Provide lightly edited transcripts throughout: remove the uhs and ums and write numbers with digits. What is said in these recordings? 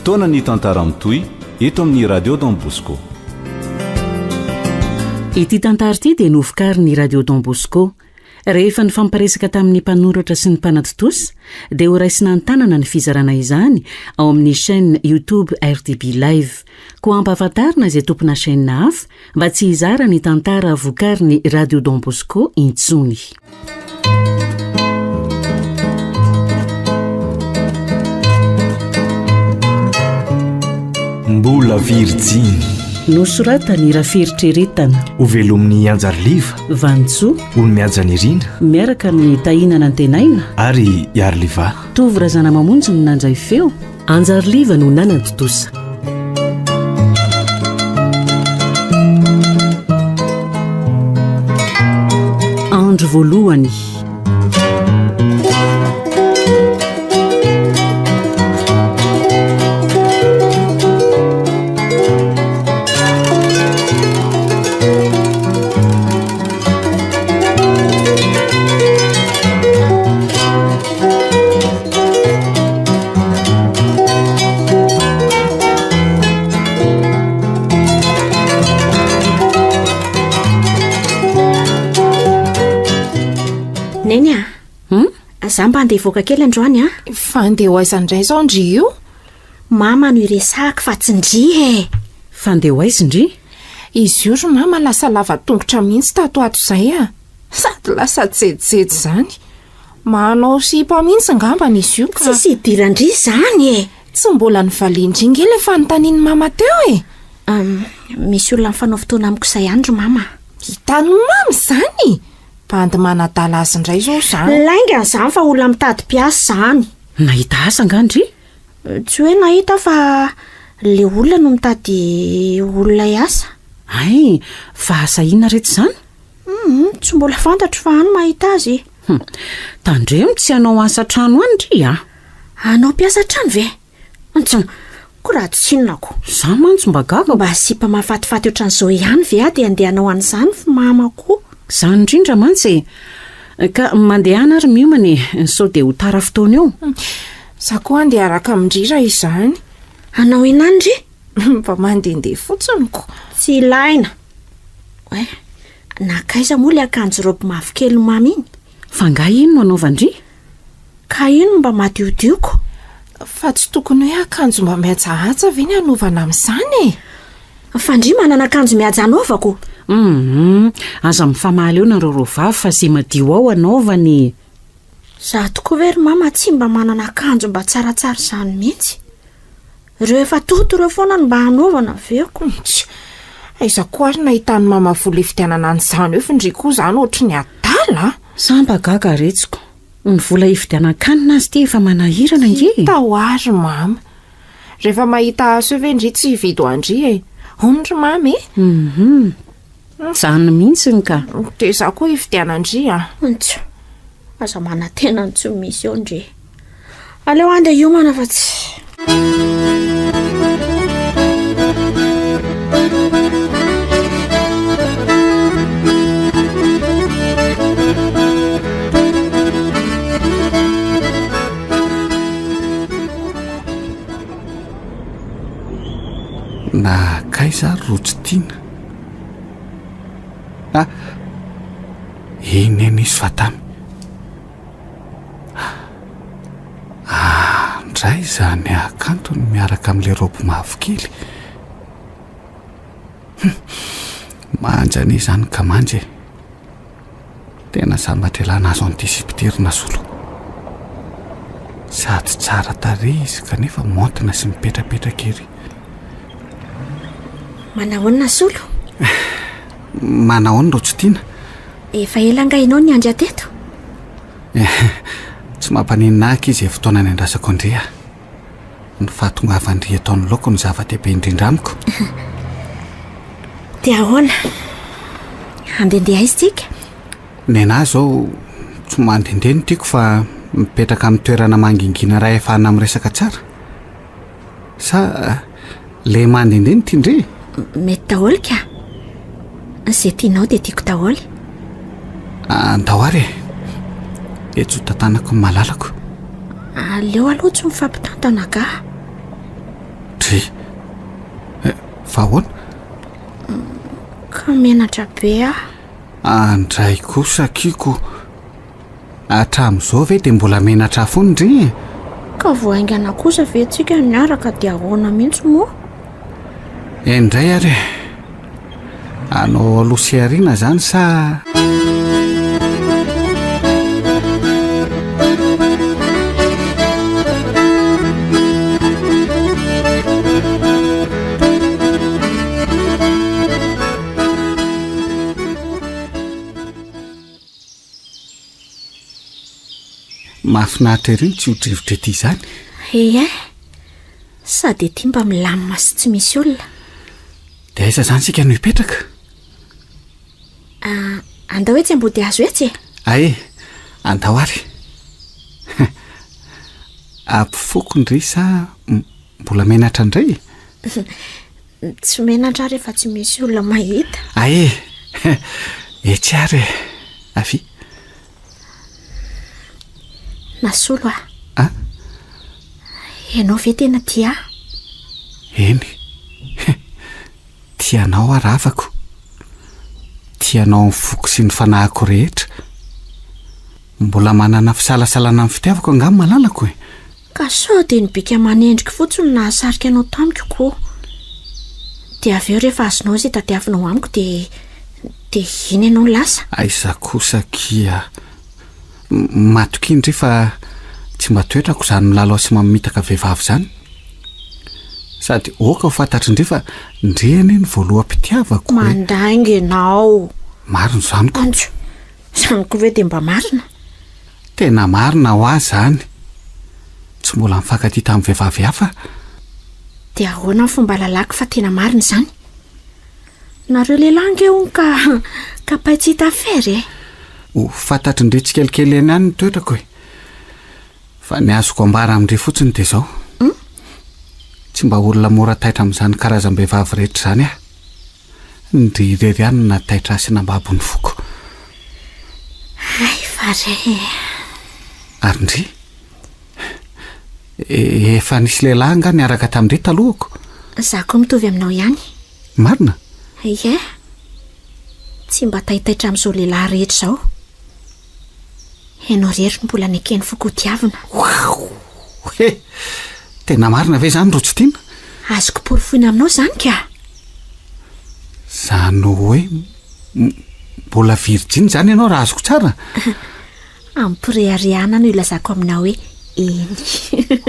fotoana ny tantara mitoy eto amin'ny radio Don Bosco. Ity tantara ity dia novokary ny radio Don Bosco. Rehefa nifampiresaka tamin'ny mpanoratra sy ny mpanatitosy dia ho raisina an-tanana ny fizarana izany ao amin'ny chaîne YouTube RTB Live. Koa ampahafantarina izay tompona chaîne hafa mba tsy hizara ny tantara vokary ny radio Don Bosco intsony. Mbola Virginy nosoratany Raferitreretana ho velomin'ny Anjariliva Vantsoa olo miajany irina miaraka amin'ny tahinana antenaina ary Iariliva tovy razana mamonjy ny nanjay feo Anjariliva no nanantotosa. Andro voalohany. Neny za mba andeha voaka kely androany fa andeha ho aiza indray zao ndry io? Mama no iresaka fa tsy ndry Fa andeha ho aiza ndry? Izy io ry mama lasa lava tongotra mihitsy tato ato izay sady lasa jejojejo zany. Manao sipa mihitsy ngamba izy io ka tsy idirandry zany tsy mbola nivalindringy le fa notaniany mama teo misy olona mifanao fotoana amiko izay andro mama. Hitany mamy zany bandy manadala azy indray zao zany. Lainga zany fa olona mitady mpiasa zany. Nahita asa ngandry? Tsy hoe nahita fa le olona no mitady olona iasa. Ay, fa asa inona rehetra zany? Tsy mbola fantatro fa ano mahita azy. Tandremo tsy hanao asa trano andry Anao mpiasa trano ve? Ko raha tsy tsinonako. Za mantsy mba gaga. Mba sipa mahafatifaty ohatran'izao ihany ve dia andeha hanao an'izany fa mamako. Za indrindra mantsy ka mandehana ary miomany sao dia ho tara fotoana eo. Za koa andeha araka mindrira izany. Anao inandry? Mba mandehandeha fotsiny ko. Tsy ilaina. Nakaiza moa le akanjo robe mavokely mamy iny? Fa nga ino no anaovandry? Ka ino mba madiodioko? Fa tsy tokony hoe akanjo mba mihajahaja ve ny anaovana amin'izany Fa ndry manana akanjo mihaja anaovako. Aza mifamaly eo nareo roavavy fa sy madio ao anaovany. Za tokoa very mama tsy mba manana akanjo mba tsaratsara izany mihitsy. Ireo efa toto ireo foana mba hanaovana veko. Aiza koa ary nahitany mama vola ifidianana an'izany hoe findry koa zany ohatry ny adala. Samba gaga retsiko. Ny vola ifidianan-kanina azy ty efa manahirana nge. Tao ary mama. Rehefa mahita aso ve ndry tsy hividy andry ondry mamy Zany mihitsy ka. Dia za koa ifidianandry Aza manantena ny tsy misy eo ndry. Aleo andeha hiomana fa tsy. na kaiza rotsy tiana eny izy fatamy ndray zany akantony miaraka amin'le robo mavokely manjany izany ka manjy tena samatrelana azo an'ity sipiterina solo sady tsara tare izy kanefa montina sy mipetrapetrakery. Manahoana solo? Manahoana rotsy tiana? Efa ela ngainao ny andry ateto? Tsy mampaninaka izy fotoana ny andrasako andria. Ny fahatongavandry ataon'ny loko ny zava-dehibe indrindra amiko. Dia ahoana? Andendeha izy tsika? Nena zao tsy mandendeha ny tiako fa mipetraka amin'ny toerana mangingina raha efa ana miresaka tsara. Sa le mandendeha ny tiandre? Mety daholo ka. Izay tianao dia tiako daholo. Andao ary etso tantanako ny malalako. Aleo aloha tsy mifampitantana ka. Andry, fa hoana? Ka menatra be ah. Andray kosa kiko. Hatramin'izao ve dia mbola menatra foana ndry? Ka voaingana kosa ve tsika miaraka dia ahoana mihitsy moa? Indray ary anao aloha sy ariana zany sa? Mahafinaritra ery tsy hodrivotra ety izany. Sady ety mba milamina sy tsy misy olona. Dia aiza zany sika no hipetraka? Andao etsy ambody hazo etsy? Ae, andao ary. Ampifoko ndry sa mbola menatra indray? Tsy menatra rehefa tsy misy olona mahita. Ae, etsy ary. Avy. Nasolo ah. Ianao ve tena tia? Eny. Tianao aravako. Tianao ny foko sy ny fanahiko rehetra. Mbola manana fisalasalana amin'ny fitiavako angamba malalako e. Ka sao dia ny bika manendrika fotsiny nahasarika anao tamiko koa. Dia avy eo rehefa azonao izay tadiavinao amiko dia iny ianao lasa. Aiza kosa kia. Matokindry fa tsy mba toetrako izany milalao sy mamitaka vehivavy izany. Sady oka ho fantatry indry fa ndreny ny voaloham-pitiavako. Mandainga ianao. Marina izany ko. Anjo, izany ko ve dia mba marina? Tena marina ho azy izany. Tsy mbola mifankatia tamin'ny vehivavy hafa. Dia ahoana ny fomba lalaka fa tena marina izany? Nareo lehilahy ange ka paitsy hita fery e? Ho fantatry indray tsikelikely eny ihany ny toetrako e. Fa ny azoko ambara amindray fotsiny dia izao. Tsy mba olona mora taitra amin'izany karazam-behivavy rehetra izany ah. Ndry irery ihany na taitra sy nambabo ny foko. Ay, fare. Ary ndry? Efa nisy lehilahy anga niaraka tamin'indray talohako. Za koa mitovy aminao ihany. Marina? Ie. Tsy mba taitaitra amin'izao lehilahy rehetra izao. Ianao rery mbola nekeny foko tiavina. Tena marina ve izany ro tsy tiana? Azoko porofoina aminao izany ka? Zany hoe mbola virgin izany ianao raha azoko tsara? Ampirehariana no ilazako aminao hoe eny.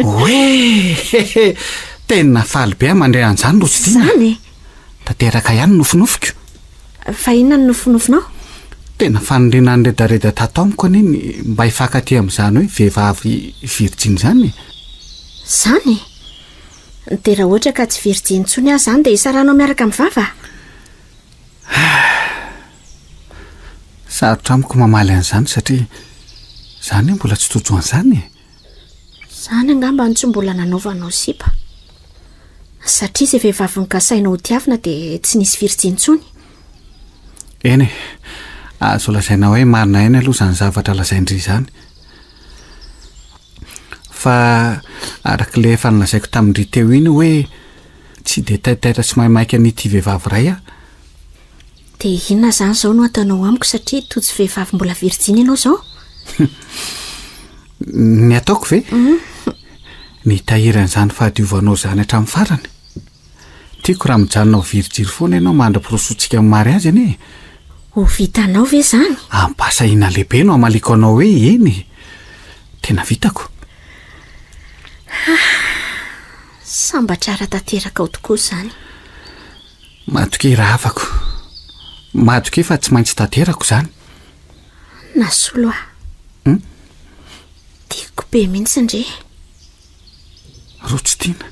Hoe tena faly be mandray an'izany ro tsy tiana. Izany e? Tanteraka ihany nofinofiko. Fa inona no nofinofinao? Tena fanindrina ny redareda tatomiko aniny mba hifankatia amin'izany hoe vehivavy virgin izany. Izany? Dia raha ohatra ka tsy virgin intsony aho izany dia hisaranao miaraka amin'ny vava? Sarotra amiko mamaly an'izany satria izany mbola tsy tojo an'izany e. Izany angamba no tsy mbola nanaovanao sipa. Satria izay vehivavy nogasainao ho tiavina dia tsy nisy virgin intsony. Eny e, azo lazaina hoe marina eny aloha izany zavatra lazaindry izany. Fa arak'ilay efa nilazaiko tamindry teo iny hoe tsy dia taitaitra sy maimaika n'ity vehivavy iray ah. Dia inona izany izao no ataonao amiko satria tojo vehivavy mbola virgin ianao izao? Ny ataoko ve? Ny tahiran'izany fahadiovanao izany hatramin'ny farany. Tiako raha mijanona ho virgin foana ianao mandra-pirosontsika amin'ny mariazy anie. Ho vitanao ve izany? Ampasahiana lehibe no amaliko anao hoe eny. Tena vitako. Sambatrara tanteraka ao tokoa izany. Matoke raha afako. Matoke fa tsy maintsy tanterako izany. Nasolo ah. Tiako be mihitsy indre. Ro tsy tiana.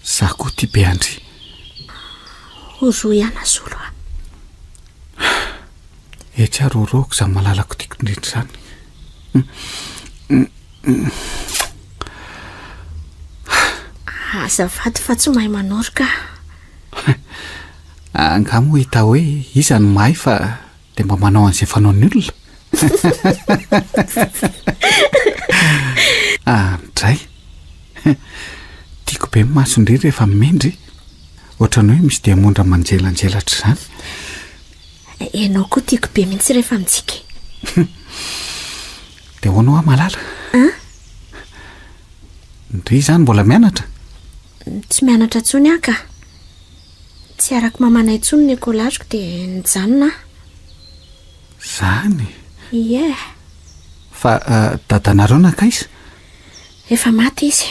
Za koa tia be andry. Ho roa ihany Nasolo ah. Etsy ary roko izany malalako tiako indrindra izany. Azafady fa tsy mahay manoroka. Angamo hita hoe iza no mahay fa dia mba manao an'izay fanaon'ny olona. Andray. be masondry rehefa mendry ohatrany hoe misy diamondra manjelanjelatra izany. Ianao koa tiako be mihitsy rehefa mitsika. dia hoanao malala ndry izany mbola mianatra? Tsy mianatra ntsony aho ka tsy araka mamanay ntsony ny ekolatriko dia nijanona. Zany Ie, fa dadanareo nankaiza? efa maty izy.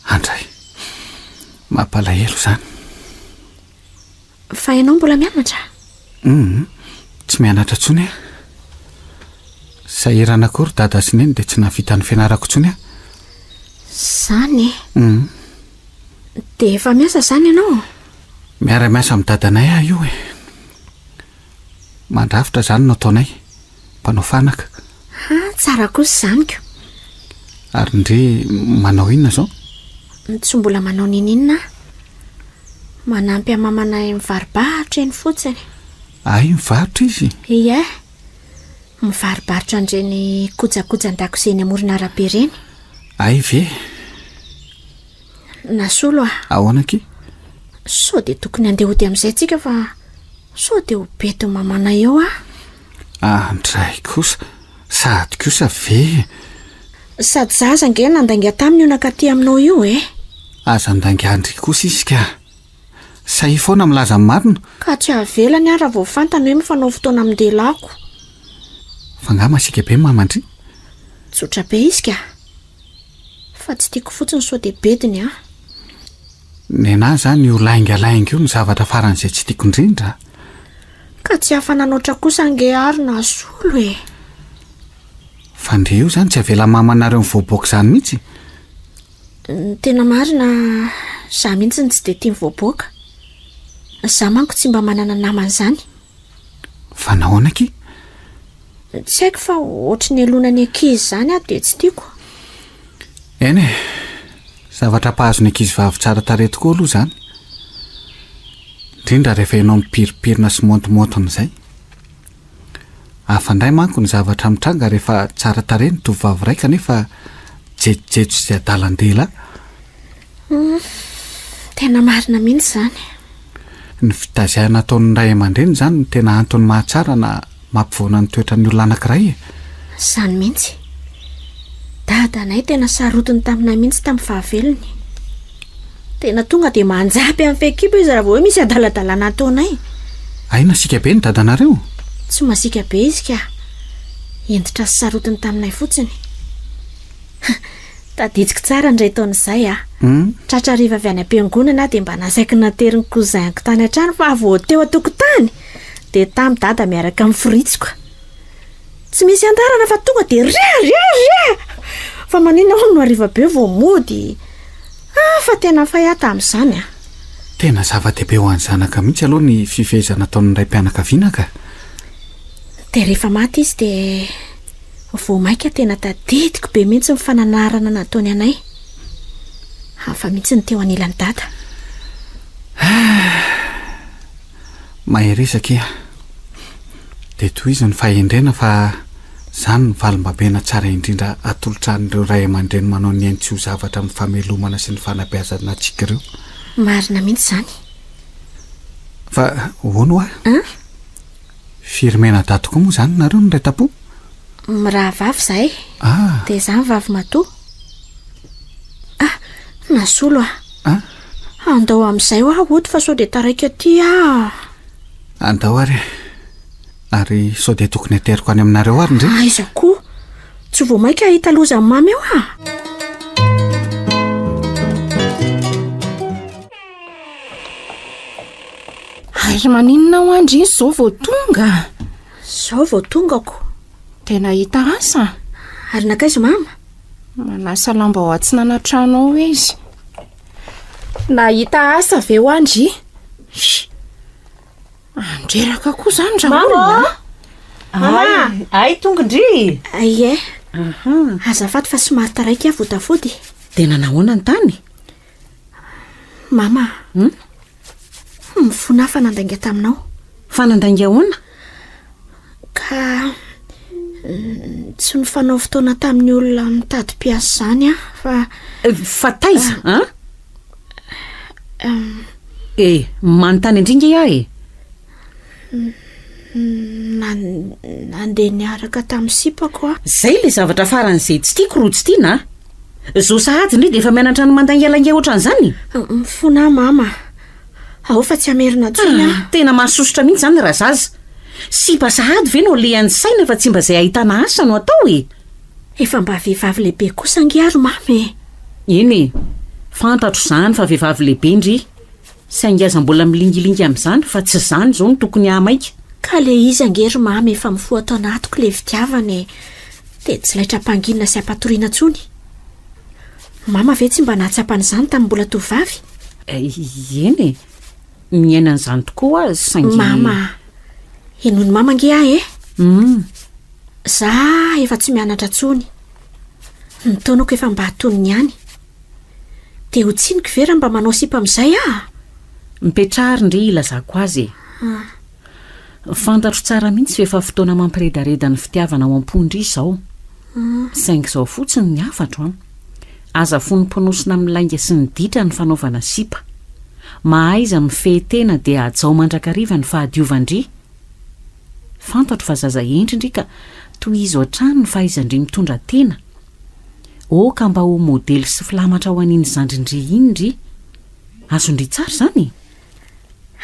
Andray mampalahelo izany. Fa ianao mbola mianatra? Tsy mianatra ntsony aho. Sahirana akory dada sy neny dia tsy navita ny fianarako ntsony aho. Zany dia efa miasa zany ianao? Miara-miasa amin'ny dadanay aho io mandrafitra izany no ataonay, mpanao fanaka. Tsara kosa izanyko. Ary ndry manao inona izao? Tsy mbola manao ninina. Manampy amamanay mivaribahatra eny fotsiny. Ay, mivarotra izy? Ie, mivaribahatra andreny kojakojan-dakozia eny amoron'arabe ireny. Ay ve? Nasolo aho. Ahoana ky? Sao dia tokony andeha hody amin'izay tsika fa sao dia ho bety mamanay eo ah. Andray kosa sady kosa ve? Sady zaza nge nandainga taminy io nankaty aminao io Aza andaingandry kosa izy ka. Sahy foana milaza marina. Ka tsy havelany ara vao fantany hoe mifanao fotoana amin'ny delako. Fa nga masika be mamandry? Tsotra be izy ka. Fa tsy tiako fotsiny sao dia bediny ah. Nenahy zany io laingalainga io ny zavatra faran'izay tsy tiako indrindra. Ka tsy hafananoatra kosa ange ary na solo Fa ndre io zany tsy avela mamanareo mivoaboaka izany mihitsy. Tena marina za mihitsy tsy dia tia mivoaboaka. Za manko tsy mba manana naman'izany. Fa nahoana ky? Tsy haiko fa ohatry ny alonany ankizy zany ah dia tsy tiako. Eny zavatra mpahazony ankizy vavy tsara tarehy tokoa aloha izany. Indrindra rehefa ianao mipiripirina sy montomontona izay. Afandray manko ny zavatra mitranga rehefa tsara tarehy ny tovovavy raika kanefa jejojejo sy adalan-dela. Tena marina mihitsy izany. Ny fitaziahana ataon'ny ray aman-dreny izany no tena antony mahatsara na mampivoana ny toetran'ny olona anankiray. Izany mihitsy. Dadanay tena sarotiny taminay mihitsy tamin'ny fahavelony. Tena tonga dia manjapy amin'ny fekipa izy raha vao hoe misy adaladalana ataonay. Aina sika be ny dadanareo? Tsy masika be izy ka. Entitra sy sarotiny taminay fotsiny. Taditsiko tsara indray taon'izay Tratra riva avy any am-piangonana dia mba nasaiky nateriny kozainiko tany an-trano fa vao teo an-tokotany dia tamin'ny dada miaraka amin'ny fritsiko. Tsy misy andarana fa tonga dia ria. Fa maninona hono no hariva be vao mody. Fa tena fahy tamin'izany Tena zava-dehibe ho an'ny zanaka mihitsy aloha ny fifehezana ataon'ny ray mpianakaviana ka. Dia rehefa maty izy dia vao maika tena tadidiko be mihitsy ny fananarana nataony anay. Hafa mihitsy ny teo anilan'ny dada. Maheresaka dia toy izy ny fahendrena fa izany ny valim-babena tsara indrindra atolotran'ireo ray aman-dreny manao ny ainy tsy ho zavatra amin'ny famelomana sy ny fanabeazana antsika ireo. Marina mihitsy izany. Fa hono firmena dato koa moa izany nareo ny ray tapo? Miraha vavy zahay. Dia izany vavy matoa. Nasolo andao amin'izay aho ody fa sao dia taraika aty Andao ary sao dia tokony ateriko any aminareo ary ndre? Aiza koa. Tsy vao maika hita loza amin'ny mamy eo Ary maninona ho andry izy zao vao tonga? Zao vao tongako. Tena hita asa? Ary nakaiza mama? Manasa lamba ho atsinana trano ao izy. Nahita asa ve ho andry? Andreraka koa izany raha olona. Mama, ay tonga indry. Ie. Azafady fa somary taraiky aho votafody. Tena nahoana ny tany? Mama. Mifonà fanandainga taminao. Fanandainga ahoana? Ka tsy nifanao fotoana tamin'ny olona mitady mpiasa izany fa taiza manontany indringa iaho nandeha niaraka tamin'ny sipako zay le zavatra faran'izay tsy tiako rotsy tiana zo sahady indray dia efa mianatra ny mandangelange ohatran'izany mifona mama ao fa tsy hamerina tsony tena mahasosotra mihitsy izany raha zaza sipa sahady ve no le any saina fa tsy mba izay ahitana asa no atao efa mba vehivavy lehibe kosa ngiaro mamy eny fantatro izany fa vehivavy lehibe indry saingaza mbola milingilingy amin'izany fa tsy izany izao no tokony ahamaika ka le izy angery mamy efa mifoha tao anatiko le fitiavany dia tsy laitra ampanginana sy ampatoriana tsony mama ve tsy mba nahatsapan'izany tamin'ny mbola tovavy eny miainan'izany tokoa saingy mama enony mama nge za efa tsy mianatra tsony ny taonako efa mba hatoniny ihany dia ho tsiniko vera mba manao sipa amin'izay mipetrary ndry ilazako azy fantatro tsara mihitsy efa fotoana mampiredareda ny fitiavana ao am-pondry izao saingy izao fotsiny ny afatro aza fony mponosina amin'ny lainga sy ny ditra ny fanaovana sipa mahaiza mifehtena dia ajao mandrakariva ny fahadiovandry fantatro fa zaza endrindry ka toy izy ohatrany ny fahaizandry mitondra tena ka mba ho modely sy filamatra ho an'iny zandrindry indry azondry tsara izany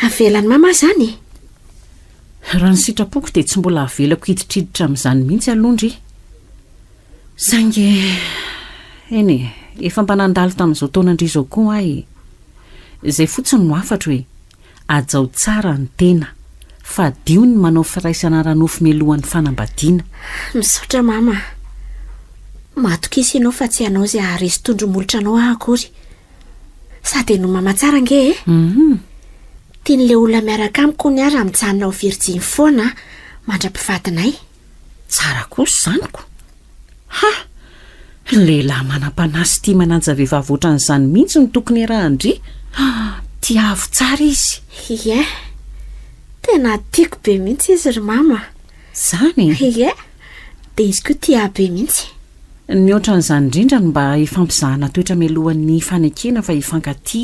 avelany mama izany raha ny sitrapoko dia tsy mbola avelako hiditriditra amin'izany mihitsy alohandry saingy eny efa mba nandalo tamin'izao taonandry izao koa izay fotsiny no afatra hoe ajao tsara ny tena fa dio ny manao firaisana ranofo mialohan'ny fanambadiana misaotra mama matokisa ianao fa tsy ianao izay aharesy tondromolotra anao akory sady no mama tsara nge tian'le olona miaraka amiko ny ara mijanona ho virjiny foana mandra-pivatinay tsara kosa izanyko lehilahy manam-panasy tia mananja vehivavy ohatran'izany mihitsy ny tokony rahandry tiavo tsara izy tena tiako be mihitsy izy ry mama zany dia izy koa tia be mihitsy ny ohatran'izany indrindra no mba hifampizahana toetra mialohan'ny fanekena fa hifankaty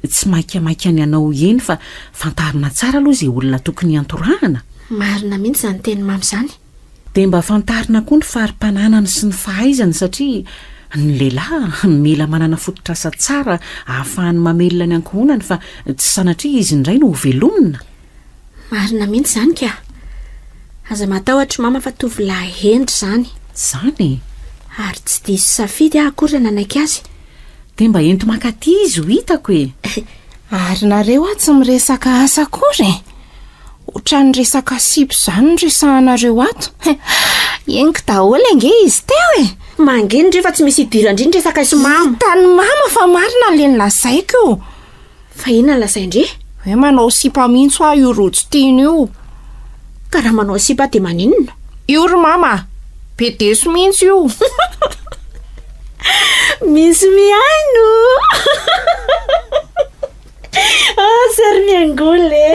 tsy maikamaika ny anao eny fa fantarina tsara aloha izay olona tokony antorahana marina mihitsy izany teny mamy izany dia mba fantarina koa ny farim-pananany sy ny fahaizany satria ny lehilahy mila manana fototrasa tsara ahafahany mamelona ny ankohonany fa tsy sanatria izy indray no ho velomina marina mihitsy izany ka aza matahotra mama fa tovolahy endry izany ary tsy diso safidy akory nanaiky azy dia mba ento mankaty izy ho hitako ary nareo tsy miresaka asa akory ohatrany resaka sipo izany ny resahanareo ato eniko daholo ange izy teo mangeny rehefa tsy misy idirandriny resaka iso mama tany mama fa marina le ny lazaiko fa ina ny lazaindre hoe manao sipa mihitsy ho io rojo tiany io ka raha manao sipa dia maninona io ry mama be deso mihitsy io misy miaino sary miangoly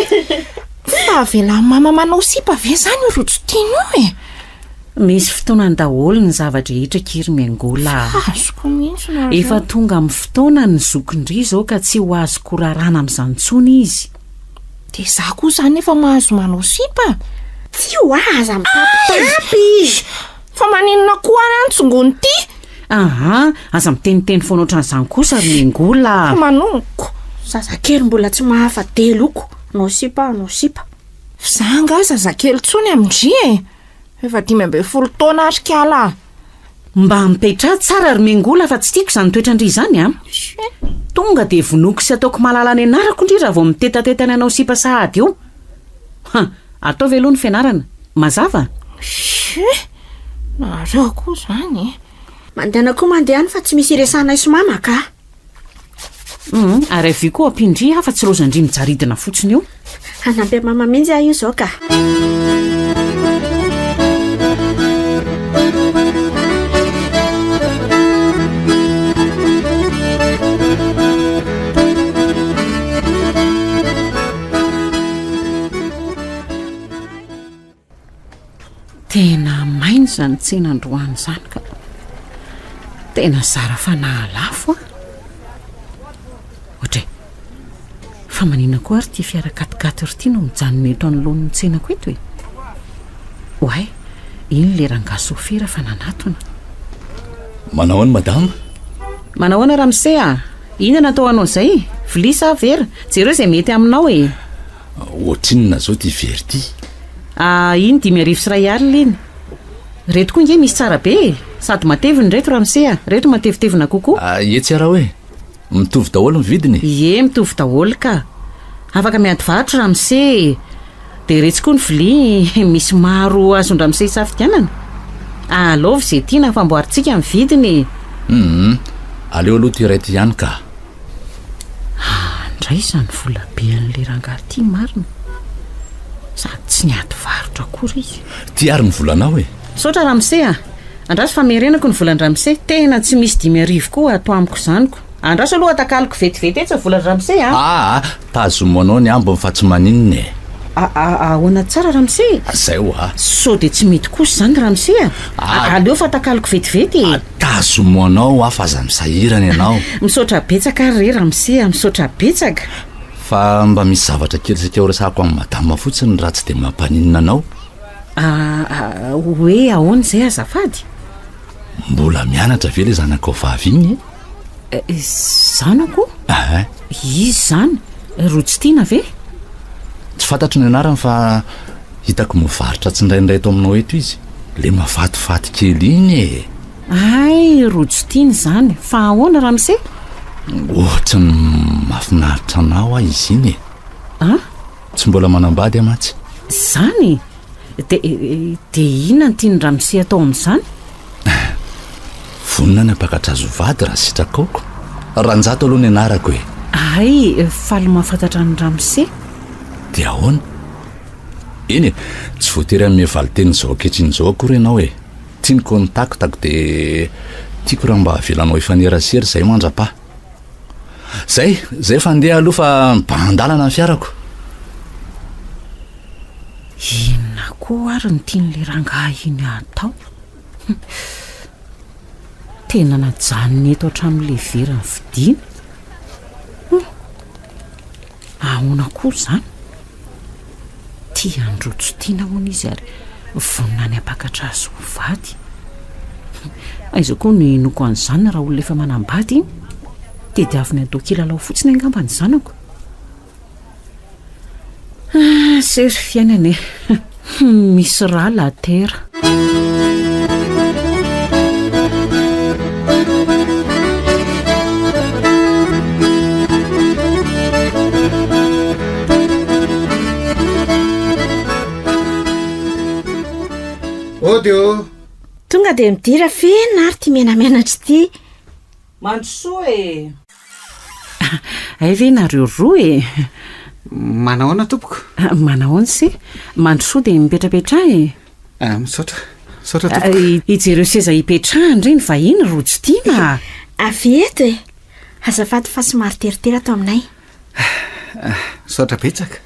fa avelan'ny mama manao sipa ve zany io rojo tiany io misy fotoanany daholo ny zavatra rehetra kiry miangola azoko mihitsy na efa tonga amin'ny fotoana ny zokindry izao ka tsy ho azoko rarana amin'izany tsony izy dia za koa izany efa mahazo manao sipa tsy ho aza mitapitapy fa maninona koa any antsongony ty aza miteniteny foana ohatran'izany kosa ry miangola manonoko zazakely mbola tsy mahafa-deloko no sipa zanga zazakely tsony amindry efa 12 taona arikala mba mipetra tsara ry miangola fa tsy tiako izany toetrandry izany tonga dia vonoko sy ataoko malala ny anarako indry raha vao mitetateta anao sipa sahady eo atao ve aloha ny fianarana mazava nareo koa izany mandehana koa mandehany fa tsy misy iresana iso mama ka ary avy koa ampindry afa tsy rozandry mijaridina fotsiny io hanampy mama mihitsy io izao ka tena maina izany tsenandroany izany ka tena zara fa nahalafo a ohatra fa manina koa ary tia fiarakatikaty ry tia no mijanona eto anoloan'ny tsenako eto oay iny le rangasofira fa nanatona manao any madama manahoana Ramsey ina natao anao izay vilisa vera jereo izay mety aminao ohatrinona zao ty very ty iny 5,000 iny reto koa nge misy tsara be sady mateviny reto Ramsey reto matevitevina kokoa etsy raha hoe mitovy daholo ny vidiny mitovy daholo ka afaka miady vatro Ramsey dia retsy koa ny vilia misy maro azony Ramsey safidianana alaovy izay tiana famboarintsika amin'ny vidiny aleo aloha ty raity ihany ka ndray izany vola be an'le rangahy ty marina sady tsy niady varotra akory izy ty ary ny volanao saotra Ramsey andraso fa merenako ny volany Ramsey tena tsy misy 5,000 koa ato amiko zaniko andraso aloha atakaloko vetivety etsy volany Ramsey tazomonao ny ambo fa tsy maninony ahoana tsara Ramsey zay so dia tsy mety kosa zany Ramsey aleo fa atakaloko vetivety tazomonao fa za misahirana ianao misaotra betsaka ary Ramsey misaotra betsaka fa mba misy zavatra kely sika oresahako amin'ny madama fotsiny raha tsy dia mampaninina anao hoe ahoana izay azafady mbola mianatra ve le zanakao vavy iny zanako izy zany rotsy tiana ve tsy fantatro ny anarany fa hitako mivarotra tsy indraindray to aminao eto izy le mafatifaty kely iny ay rotsy tiany zany fa ahoana Ramsey ohatra ny mahafinaritra anao izy iny tsy mbola manambady amatsy zany dia ina ny tiany Ramsey atao amin'izany vonina ny apakatrazo vady raha sitrakaoko ranjato aloha ny anarako ay faly mahafantatra ny Ramsey dia ahoana iny tsy voatery amin'ny valiteny zao ankehitriny zao akory ianao tia ny kontaktako dia tiako raha mba avelanao ifanerasery zay mandrapa zay fandeha aloha fa mibandalana ny fiarako inona koa ary ny tian'le rangahy iny atao tena najanony eto hatramin'le vera ny vidiana ahoana koa zany tia androtso tiana hoana izy ary vonina ny apakatra azy ho vady aiza koa ny noko an'izany raha olona efa manambady iny dia diaviny atao kilalao fotsiny angambany zanako sery fiainana misy raha la tera odio tonga dia midira fena ary ty menamenatra ty mandrosoa ay ve nareo roa manahoana tompoko manahoana sy mandrosoa dia mipetrapetra misaotra tompoko ijereo seza hipetrahany reny va iny rotsy tiana avy eto azafady fa somary teritera ato aminay saotra betsaka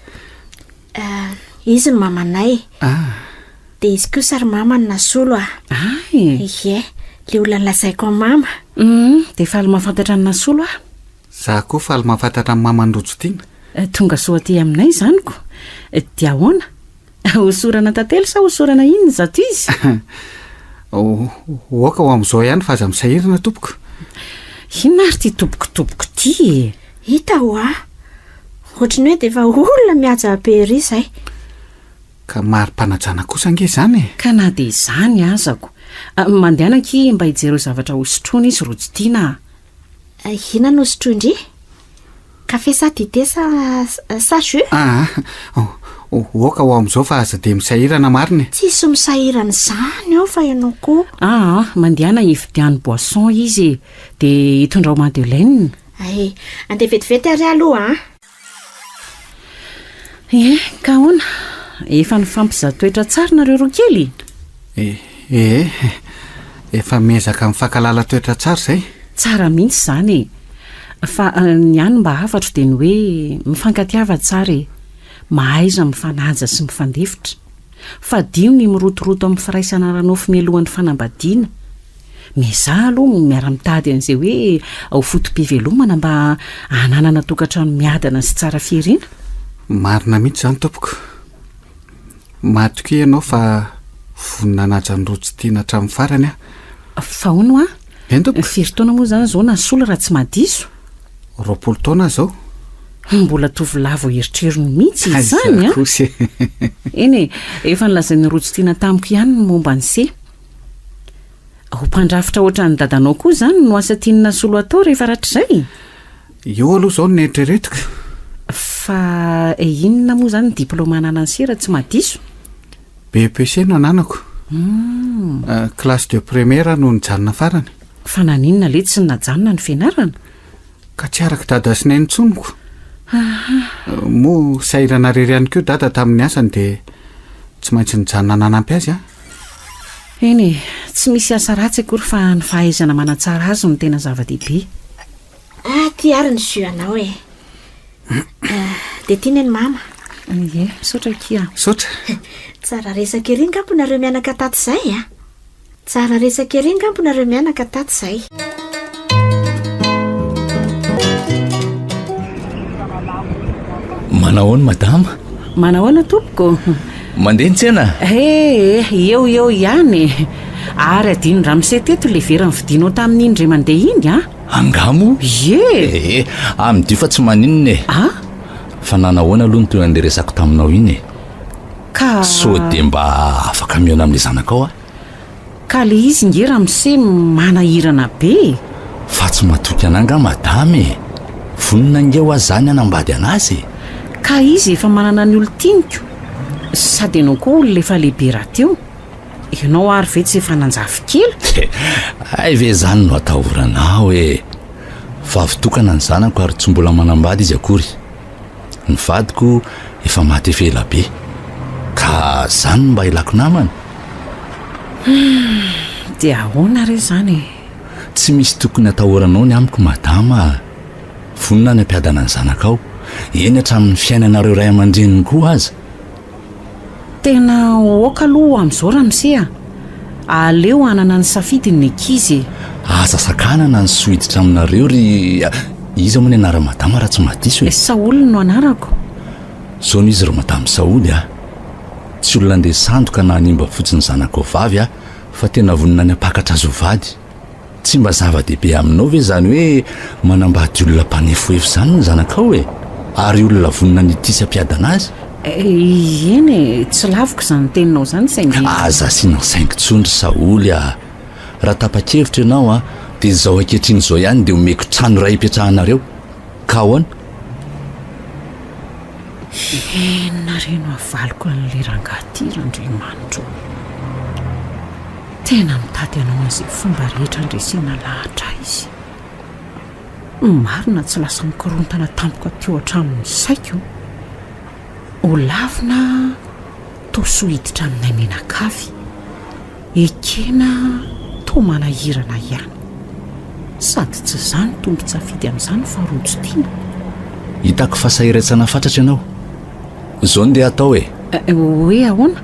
izy no mamanay dia izy koa sary mama no nasolo ie le olona nylazaiko amin'ny mama dia faly mahafantatra ny nasolo za koa faly mahafantatra ny mama ny rotsy tiana tonga soa ty aminay zaniko dia ahoana hosorana tantely sa hosorana iny zato izy oka ho amin'izao ihany fa aza misahirana tompoko inona ary ty tompokotopoko ty hita ho ohatrany hoe dia efa olona mihaja be ry izay ka mari-panajana kosa ange zany ka na dia izany azako mandehanaki mba hijereo zavatra hosotroana izy rotsy tiana ina no hosotroindry kafe sa dite sa jus oka ho amin'izao fa aza dia misahirana mariny tsisy misahirana izany ao fa ianao koa mandehana hividiany boisson izy dia hitondrao madeleine andeha vetivety ary aloha ka hoana efa nifampizatoetra tsara nareo roa kely efa miezaka mifankalala toetra tsara izay tsara mihitsy izany fa ny any mba hafatro dia ny hoe mifankatiava tsara mahaiza mifanaja sy mifandefitra fa dio ny mirotoroto amin'ny firaisana ranofo mialohan'ny fanambadiana. Mizaha aloha miara-mitady an'izay hoe ao fotom-pivelomana mba hananana tokantrano miadana sy tsara fihirina. Marina mihitsy izany tompoko. Matoky ianao fa vonina naja ny rojotiana hatramin'ny farany a. Fa hono a? Eny tompoko. Firy taona moa izany izao na sola raha tsy mahadiso? 20 taona izao. Mbola tovolahy eritrerony mihitsy izany a. Kosy. Eny efa nilazain'ny rojotiana tamiko ihany ny momba ny se. Ho mpandrafitra ohatran'ny dadanao koa izany no asa tianina solo atao rehefa ratr'izay. Eo aloha izao ny eritreretiko. Fa inona moa izany ny diplôma ananany se raha tsy mahadiso? BEPC no ananako. Classe de première no nijanona farany. Fa naninona le tsy najanona ny fianarana? Ka tsy araka dada sy nay ntsonoko. Moa sairana rery ihany koa dada tamin'ny asany dia tsy maintsy nijanona nanampy azy a. Eny tsy misy asa ratsy akory fa ny fahaizana manatsara azy no tena zava-dehibe. Ty ary ny zioanao e. Dia tiany ny mama. Ie, misaotra kia. Saotra. Tsara resaka ery ngamponareo mianaka tato izay a. Tsara resaka ery ngamponareo mianaka tato izay. Manahoana madama? Manahoana tompoko? Mandeha ntsena? Eo ihany. Ary adino ramose teto le vera nividinao tamin'iny indray mandeha iny a? Angamo? Ie. Amin'dio fa tsy maninona e. Fa nanahoana aloha ny toy an'ilay resako taminao iny e. Ka so dia mba afaka miona amin'ilay zanakao a? Ka le izy nge ramose manahirana be. Fa tsy matoky ananga madama e. Vonina nge ho azy zany anambady anazy. Ka izy efa manana ny olo tiniko. Sady ianao koa olona efa lehibe raha teo. Ianao ary ve tsy efa nanjafy kely? Ay ve zany no atahoranao e. Fa avy tokana ny zanako ary tsy mbola manambady izy akory. Ny vadiko efa maty efa ela be. Ka zany mba ilako namana. Dia ahoana re zany? Tsy misy tokony atahoranao ny amiko madama. Vonina ny ampiadana ny zanakao. Eny hatramin'ny fiainanareo ray aman-dreniny koa aza. Tena oka aloha amin'izao ramose a. Aleo hanana ny safidiny ny ankizy. Asa sakanana ny sohiditra aminareo ry iza moa ny anara madama raha tsy mahadiso e. Saoly no anarako. Zao no izy ro madama Saoly a. Tsy olona andeha sandoka na hanimba fotsiny zanakao vavy a, fa tena vonina ny apakatra azo vady. Tsy mba zava-dehibe aminao ve zany hoe manambady olona mpanefoefo zany ny zanakao e. Ary olona vonina nitisa ampiadana azy. Eny tsy laviko izany teninao izany saingy. Aza asiana saingy tsondry Saoly a. Raha tapa-kevitra ianao a, dia izao ankehitriny izao ihany dia omeko trano iray hipetrahanareo. Ka ahoana? Enina reno avaliko an'ilay rangahy Andriamanitra. Tena mitady anao an'izay fomba rehetra andresena lahatra izy. Marina tsy lasa mikorontana tampoka teo hatramin'ny saiko. Ho lavina toa sohiditra aminay menakavy. Ekena toa manahirana ihany. Sady tsy izany tombo-tsafidy amin'izany fa rojotiana. Hitako fa sahiratsana fatratra ianao. Izao ndeha atao e. Hoe ahoana?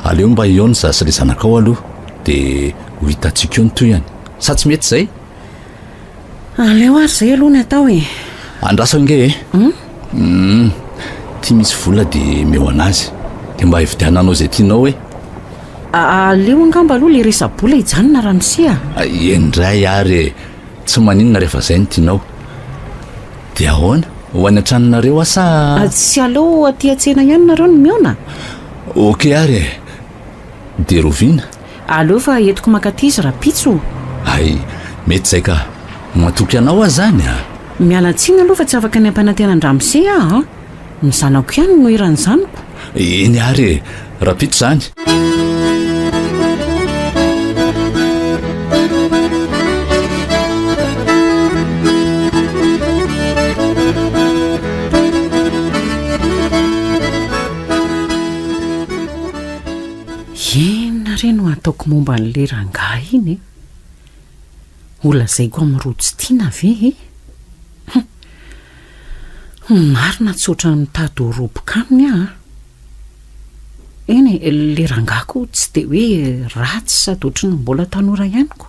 Aleo mba eo ny zasy ilay zanakao aloha, dia ho hitantsika eo ny toyany. Sa tsy mety izay? Aleo ary izay aloha ny atao e. Andraso nge e? Tia misy vola dia meo anazy. Dia mba hividiananao izay tianao e. Aleo angamba aloha le resa-bola hijanona ramose a. Endray ary e. Tsy maninona rehefa izay ny tianao. Dia ahoana? Ho any an-tranonareo asa? Tsy aleo aty an-tsena ihany nareo no miona. Okey ary e. Dia roviana? Aleo fa entiko makaty izy raha pitso. Ay, mety izay ka. Matoky anao aho zany a. Miala tsiny aloha fa tsy afaka ny ampanantenan-dramose a. Ny zanako ihany no iran'ny zanako. Eny ary e. Raha pitso zany. Enina reno ataoko momba n'ilay rangahy iny e. Olazaiko amin'ny rojotiana ve e? Marina tsy ohatran'ny mitady ho roboka aminy a. eny le rangako tsy de hoe ratsy sady ohatry ny mbola tanora ihaniko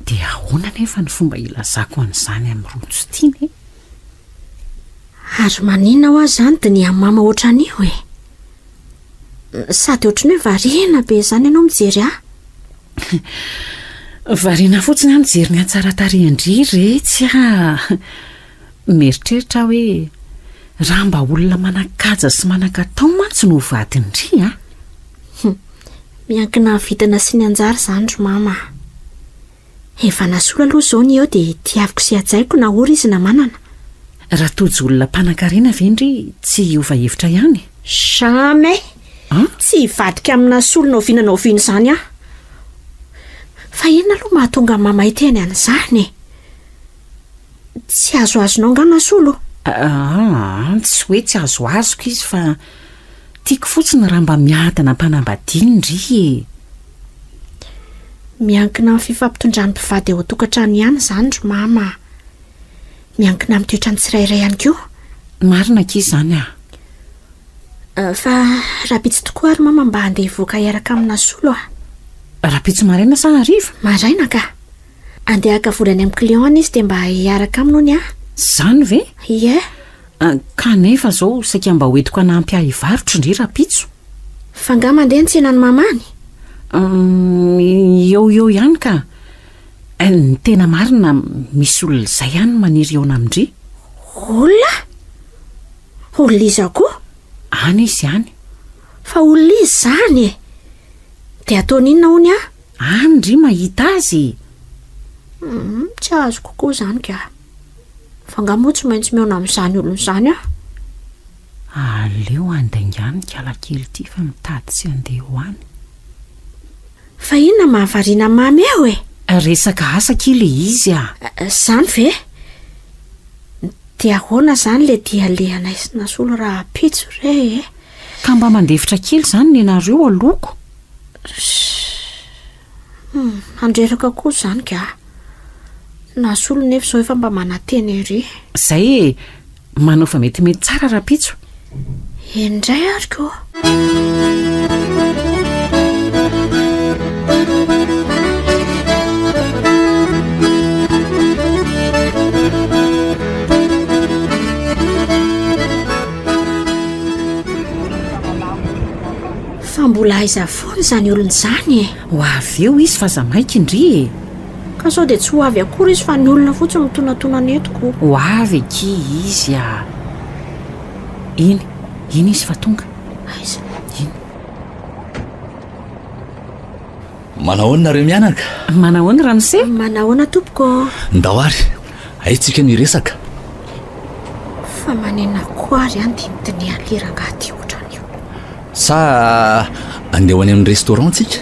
de ahoana nefa ny fomba ilazako an'izany amin'ny rotsotiana ary maninona ho azy zany de ny amin'ny mama ohatran'io sady ohatry ny hoe variana be zany ianao mijery variana fotsiny any jery ny atsara tarehindry retsy mieritreritra hoe raha mba olona manakaja sy manakatao mantsy no vadindry miankina vitana sy ny anjara zany ro mama efa nasolo aloha zao ny eo de tiaviko sy atsaiko na ory izy na manana raha tojo olona mpanankarena vendry tsy hiova hevitra ihany jamais tsy hivadika amina solona oviana na oviana izany fa inona aloha mahatonga mama iteny an'izany tsy azoazonao ngana solo tsy hoe tsy azoazoko izy fa tiako fotsiny raha mba miadana mpanambadiany miankina amin'ny fifampitondran'ny mpivady eo an-tokantrano ihany zany ro mama miankina amin'ny toetrany tsirairay ihany koa marina kizy zany fa raha-pitsy tokoa ary mama mba handeha hivoaka hiaraka amina solo raha-pitsy maraina sa hariva maraina ka andeha haka volany amin'ny client izy de mba hiaraka aminony zany ve ie kanefa zao saika mba hoentiko anampy ahy hivarotro indry raha-pitso fa nga mandeha ny tsenany mamany eo ihany ka ny tena marina misy olona izay ihany maniry eo namindry olona izy akoa any izy ihany fa olona izy zany de ataon'inona hony andry mahita azy tsy azo kokoa zany ka fa nga moa tsy maintsy meona amin'izany olona izany aleo andaingany kalakely ity fa mitady sy andeha ho any fa inona mahavariana mamy eo resaka asa kely izy zany ve de ahoana zany le dialehanay sy nasolo raha pitso re ka mba mandevitra kely zany ny nareo aloko andreraka koa zany ka nasolo nefa zao efa mba manateny ery zay manao fa metimety tsara raha pitso indray ary ko fa mbola aiza foana izany olona izany ho avy eo izy fa zamaika indry ka sao de tsy ho avy akory izy fa ny olona fotsiny mitonatona netiko ho avy aky izy iny izy fa tonga aiza manahoana reo mianaka manahoana ranose manahoana tompoko ndao ary aitsika ny resaka fa manena koa ary any dinitiny alirangahty ohatran'io sa andeha ho any amin'ny restaurant tsika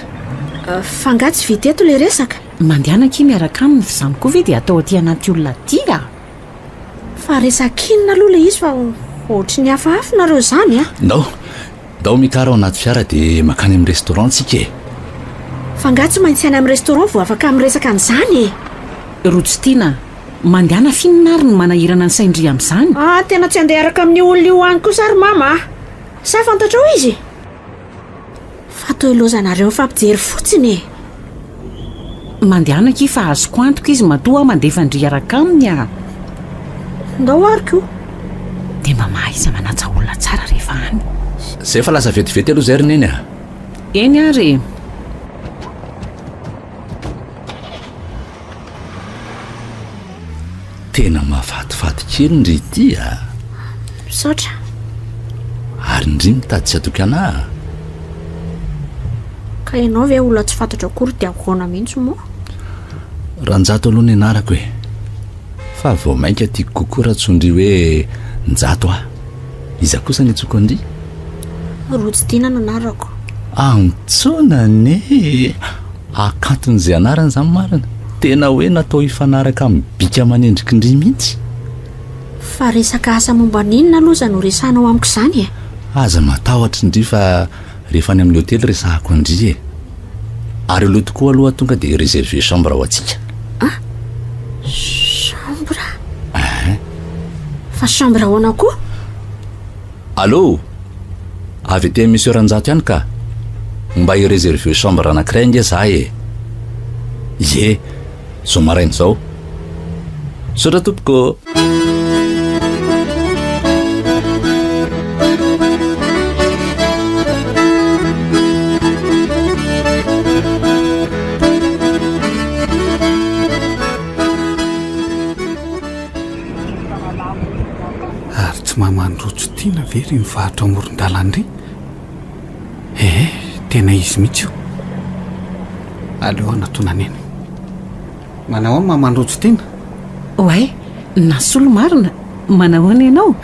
fa nga tsy vita eto le resaka mandehanaki miaraka aminy fizany koa ve de atao aty anaty olona tia fa resakinina aloha le izy fa ohatry ny hafahafa nareo zany ndao mikara ao anaty fiara de makany amin'ny restaurant tsika fa nga tsy maintsy any amin'ny restaurant vo afaka amin'ny resaka an'izany rotsotiana mandehana finina ary no manahirana ny saindry amin'izany tena tsy andeha araka amin'ny olona io any koa sary mama sa fantatrao izy fa to ilozanareo fampijery fotsiny mandehanaki fa azoko antoko izy matoa mandefa ndry araka aminy ndao ary ko de mba mahaiza manatsa olona tsara rehefa any zay fa lasa vetivety aloha zay ry neny eny ary tena mahafatifaty kely ndry ity misaotra ary ndry mitady tsy atoky anà ka ianao ve olona tsy fantatra akory de ahoana mihitsy moa rahanjato aloha ny anarako fa vao mainka tiako kokoa raha tsondry hoe njato iza kosa ny tsoko andry rotsitina no anarako antsonane akanton'izay anarana zany marina tena hoe natao hifanaraka amin'ny bika manendriky indry mihitsy fa resaka asa momba ninona aloha zany ho resanao amiko izany aza matahotra indry fa rehefa any amin'ny hotely resahako indry ary aloha tokoa aloha tonga de réserver chambre ho atsika chambre fa chambre ahoana koa allô avy te misy ranjato ihany ka mba ireserve chambre anankiray nge za e ye zao maraina zao sotra tompoko. Ary tsy mahamandrojo tiana very mivarotra amoron-dalana ry tena izy mihitsy io aleo anatonaneny manahoana mahamandrojo tiana oay nasolo marina manahoana ianao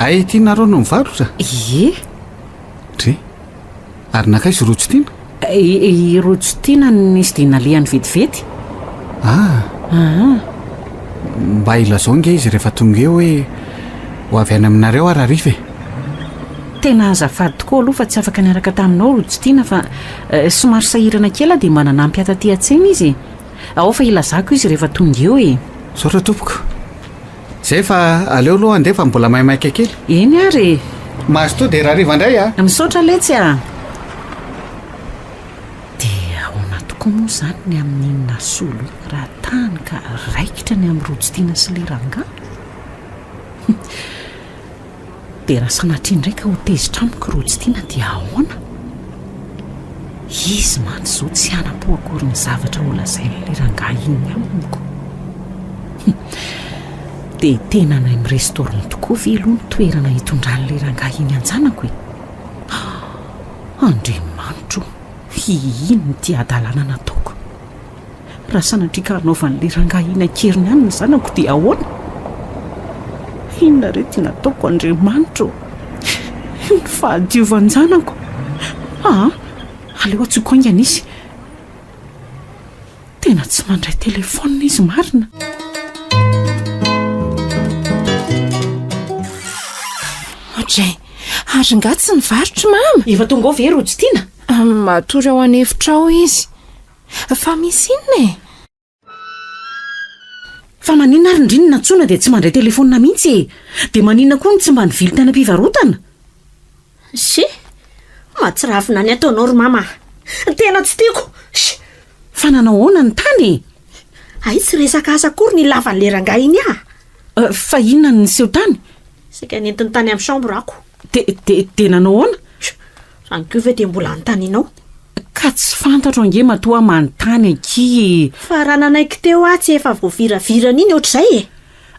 ay tianareo no mivarotra ye dre ary nakaizy rojo tiana rojo tiana nisy dina lehan'ny vetivety mba ilazao nge izy rehefa tonga eo hoe ho avy any aminareo ary ariva tena azafady tokoa aloha fa tsy afaka niaraka taminao rojo tiana fa somary sahirana kela dia manana mpiataty an-tsena izy ao fa ilazako izy rehefa tonga eo e saotra tompoko zay fa aleo aloha andefa mbola maimaika kely eny ary mahazo to dia raha riva indray a misaotra letsy a dia ahoana tokoa moa izany ny amin'ny nasolo raha tany ka raikitra ny amin'ny rojo tiana sy le ranga dia raha sanatria ndraika ho tezitra amiko rojo tiana dia ahoana izy mantsy zao tsy ana-po akory ny zavatra ho lazain'le ranga iny amiko dia tena ny amin'ny restaurant tokoa velo ny toerana hitondran'le ranga iny an-janako e andriamanitro ino ny tia adalana nataoko raha sanatria ka hanaovan'le ranga iny akeriny any ny zanako dia ahoana inona rety nataoko andriamanitro ny fahadiovanjanako aleo atsoko aingana izy tena tsy mandray telefona izy marina odray ary ngatsy ny varotro mama efa tonga ao ve rojo tiana matory ao anefitra ao izy fa misy inona e fa maninona ary indrinona ntsona dia tsy mandray telefona mihitsy e dia maninona koa ny tsy mba nivily tany am-pivarotana sy mahatsiravina ny ataonao ry mama tena tsy tiako fa nanao ahoana ny tany ay tsy resaka asa akory ny lavan'le ranga iny fa inona ny seho tany sika nentiny tany amin'ny chambre ako dia nanao ahoana zany ko ve dia mbola anytaninao ka tsy fantatro ange matoa manontany aky fa raha nanaiky teo tsy efa voaviravirana iny ohatr'izay e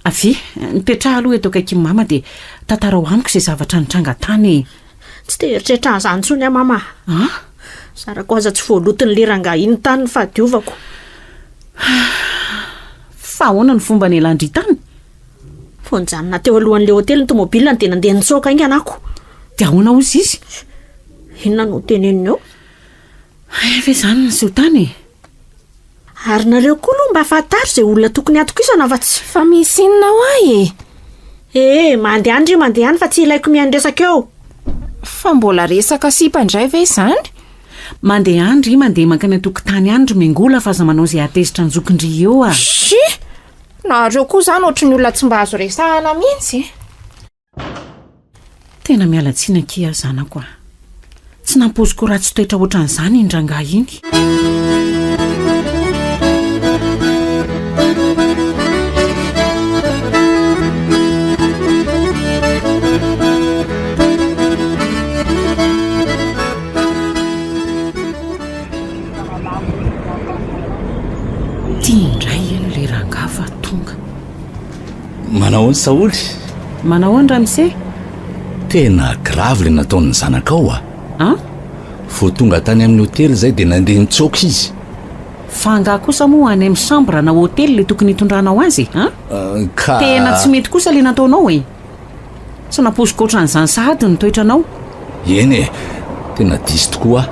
avy nipetraha aloha eto akaiky mama dia tantara ho amiko izay zavatra nitranga tany tsy te heritrehitra n'izany ntsony a mama sarako aza tsy voalotin'le ranga iny tany ny fahadiovako fa ahoana ny fomba ny elandry tany fonjanona teo alohan'le hotely ny tomobila ny dia nandeha nitsoaka inga anako dia ahoana ozy izy inona no teneniny eo efa izany ny seho tany ary nareo koa aloha mba fantaro izay olona tokony atokisana fa tsy fa misy inona ho ay mandeha andry mandeha fa tsy ilaiko miandresaka eo fa mbola resaka sipandray ve izany mandeha andry mandeha mankany atokotany andry miangola fa aza manao izay atezitra ny zokindry eo sy nareo koa izany ohatry ny olona tsy mba azo resahana mihitsy tena mialatsiana kia zanako a tsy nampoziko raha tsy toetra ohatran'izany indrangah iny tia indray eny le rangah fa tonga manao ny saoly manao any ramse tena grave le nataon'ny zanakao vo tonga tany amin'ny hotely zay dia nandeha nitsoaka izy fa ngah kosa moa any amin'ny chambre na hotely le tokony hitondranao azy ka tena tsy mety kosa le nataonao e tsy napoziko ohatran'izany sahady ny toetranao eny e tena disy tokoa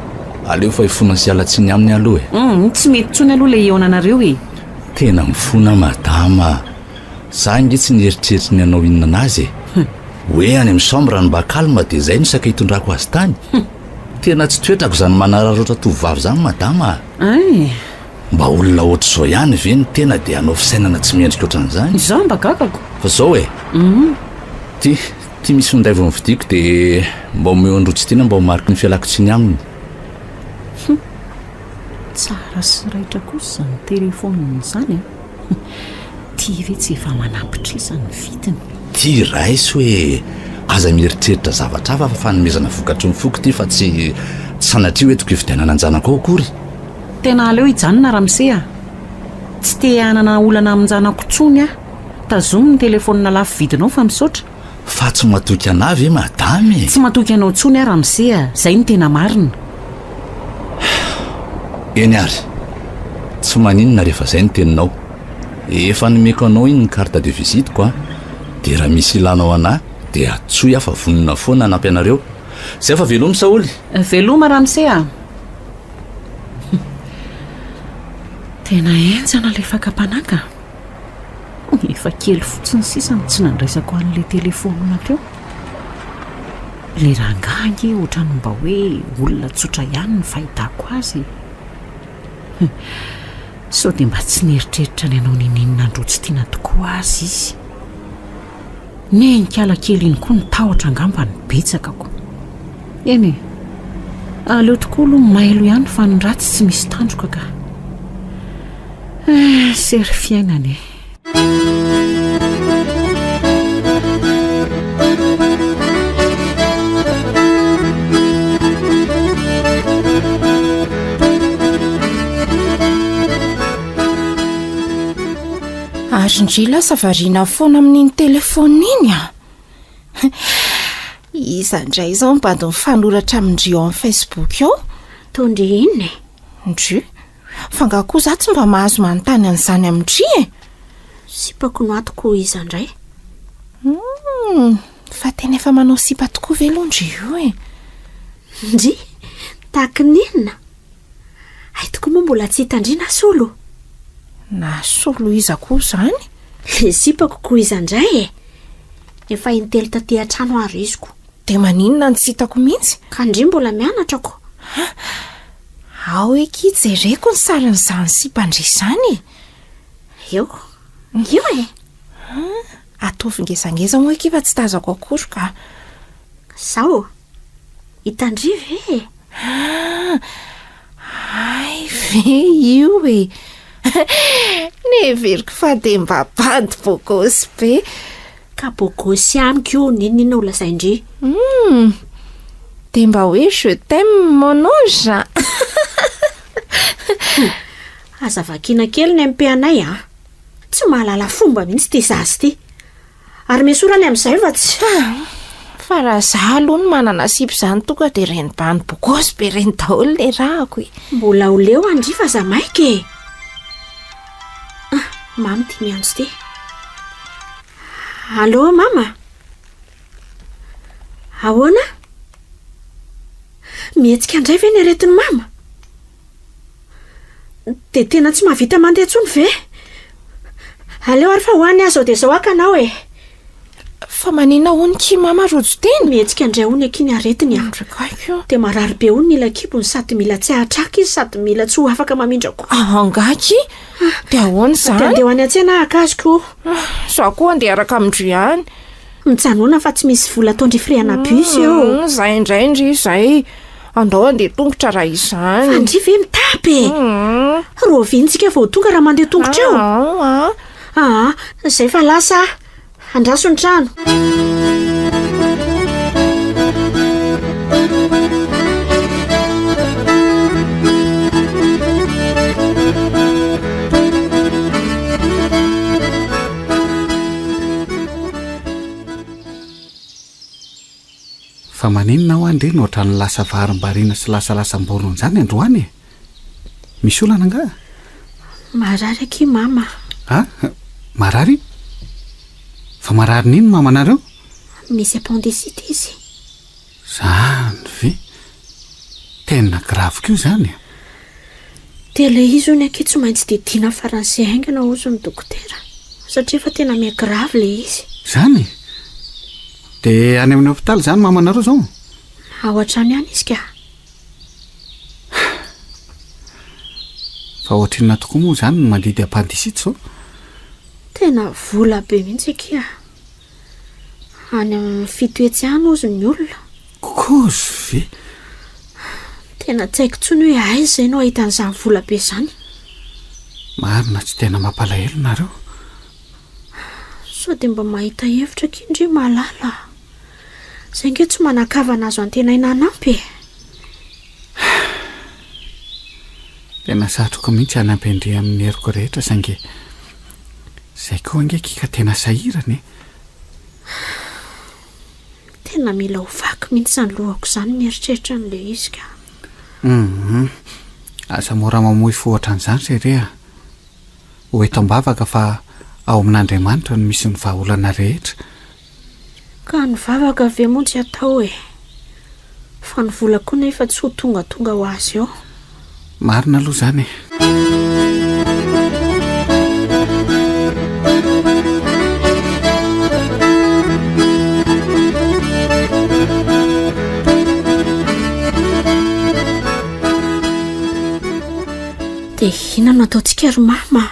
aleo fa hifona sy alatsiny aminy aloha tsy mety tsony aloha le eonanareo e tena mifona madama za nge tsy nieritreritra ny anao inona anazy hoe any amin'ny chambre ny mba kalma dia izay no saka hitondrako azy tany tena tsy toetrako izany manararoatra tovavy izany madama mba olona ohatr'izao ihany ve ny tena dia hanao fisainana tsy miendrika ohatran'izany izaho mba gagako fa izao e tia misy ondaivo ny vidiko dia mba omeo androtsy tiana mba homariky ny fialakotsiny aminy. tsara sy raitra kosa ny telefoniny izany tia ve tsy efa manampitrisa ny vidiny. tia raisy hoe aza mieritreritra zavatra hafa fa fanomezana vokatry ny foko ty fa tsy sanatria hoetiko hividianana anjanako ao akory. tena aleo hijanona ramsea tsy te hanana olana aminjanako tsony a tazomy ny telefonina lafo vidinao fa misaotra fa tsy matoky anavy madamy. tsy matoky anao tsony a ramsea zay ny tena marina. eny ary tsy maninona rehefa zay ny teninao efa nomeko anao iny ny carte de visiteko a dia raha misy ilanao anahy dia atsoy afa vonona foana anampy anareo. zay fa veloma saoly. veloma ramsea. tena enjana le fakapanaka efa kely fotsiny sisany tsy nandraisako an'le telefonina teo. le rangangy ohatrany mba hoe olona tsotra ihany ny fahitako azy. sao dia mba tsy nieritreritra ny anao nininona androtsy tiana tokoa azy izy. ny nikala kely iny koa ny tahotra angamba ny betsakako. eny aleo tokoa aloha mailo ihany fa ny ratsy tsy misy tandroka ka. sery fiainany. ary ndry lasa variana foana amin'iny telefona iny a. izandray izao mbady mifanoratra amindry eo amin'ny Facebook ao. tondry inona ndry fa ngakoa za tsy mba mahazo manontany an'izany amindry e. sipako no atoko izandray. fa tena efa manao sipa tokoa velondry io e. ndry tahaky ninona ay tokoa moa mbola tsy hitandrina solo. na solo iza koa zany. le sipako koa izandray e. efa intelo taty an-trano ariziko. dia maninona ny tsy hitako mihitsy. ka ndry mbola mianatrako. ao eky jereko ny sarin'izany sipandry izany. eo io e. ataovy ngezangeza moa eky fa tsy tazako akory ka. sao hitandry ve. ay ve io e. neveriko fa dia mba bandy bokosy be. ka bokosy amiko ninina ola zaindry. dia mba hoe je t'aime mon ange. azavakina kely ny ampeanay a. tsy mahalala fomba mihitsy ty zasy ty. ary mesorany amin'izay fa tsy. fa raha za aloha no manana sipy izany toka dia reny bany bokosy be reny daholo le rahako e. mbola ho leo andry fa za maika e. mamy ty miandro ty. allo mama. ahoana mihetsika andray ve ny aretiny mama. dia tena tsy mahavita mandeha tsony ve. aleo ary fa hoany azo dia zao aka anao e. fa manina hony ki mama rojo teny. mihetsika andray hony aky ny aretiny a. dia marary be hony ny ilakibony sady mila tsy ahatraka izy sady mila tsy ho afaka mamindrako. angaky dia ahoana izany. dia andeha ho any an-tsena akazoko. za koa andeha araka amindry ihany. mijanona fa tsy misy vola ataondry friana bus eo. zay indray ndry zay andao andeha tongotra raha izany. fa ndry ve mitapy ro vintsika vao tonga raha mandeha tongotra eo. zay fa lasa andraso ny trano. fa maninona ho andre no ohatra ny lasa varim-bariana sy lasalasam-borona izany androany e. misy olana nga. marary aky mama. marary fa marary nino mamanareo. misy appendicite izy. zany ve tena gravy koa zany. dia le izy ony ake tsy maintsy didina faransay aingana ozy ny dokotera satria fa tena mia gravy le izy. zany dia any amin'ny hopitaly zany mamanareo zao. ao an-trano ihany izy ka. fa ohatrinona tokoa moa zany no mandidy appendicite zao. tena vola be mihitsy aky a. any amin'ny fitoetsihana ozy ny olona. kozy ve? Tena tsy haiko tsony hoe aiza izay no ahitan'izany vola be izany. marina tsy tena mampalahelo nareo. Sao dia mba mahita hevitra kindry mahalala. Izay nge tsy manakavana azo an-tena inanampy. Tena satroko mihitsy hanampendre amin'ny heriko rehetra saingy izay koa ange kika tena sahirany. Tena mila ho vaky mihitsy izany lohako izany mieritreritra n'ilay izy ka. Asa mora mamoy fohatra an'izany serea. Ho eto am-bavaka fa ao amin'Andriamanitra no misy ny vahaolana rehetra. Ka ny vavaka ve moa tsy atao e. Fa ny vola koa nefa tsy ho tonga ho azy eo. Marina aloha izany e. Dia ina no ataontsika ry mama?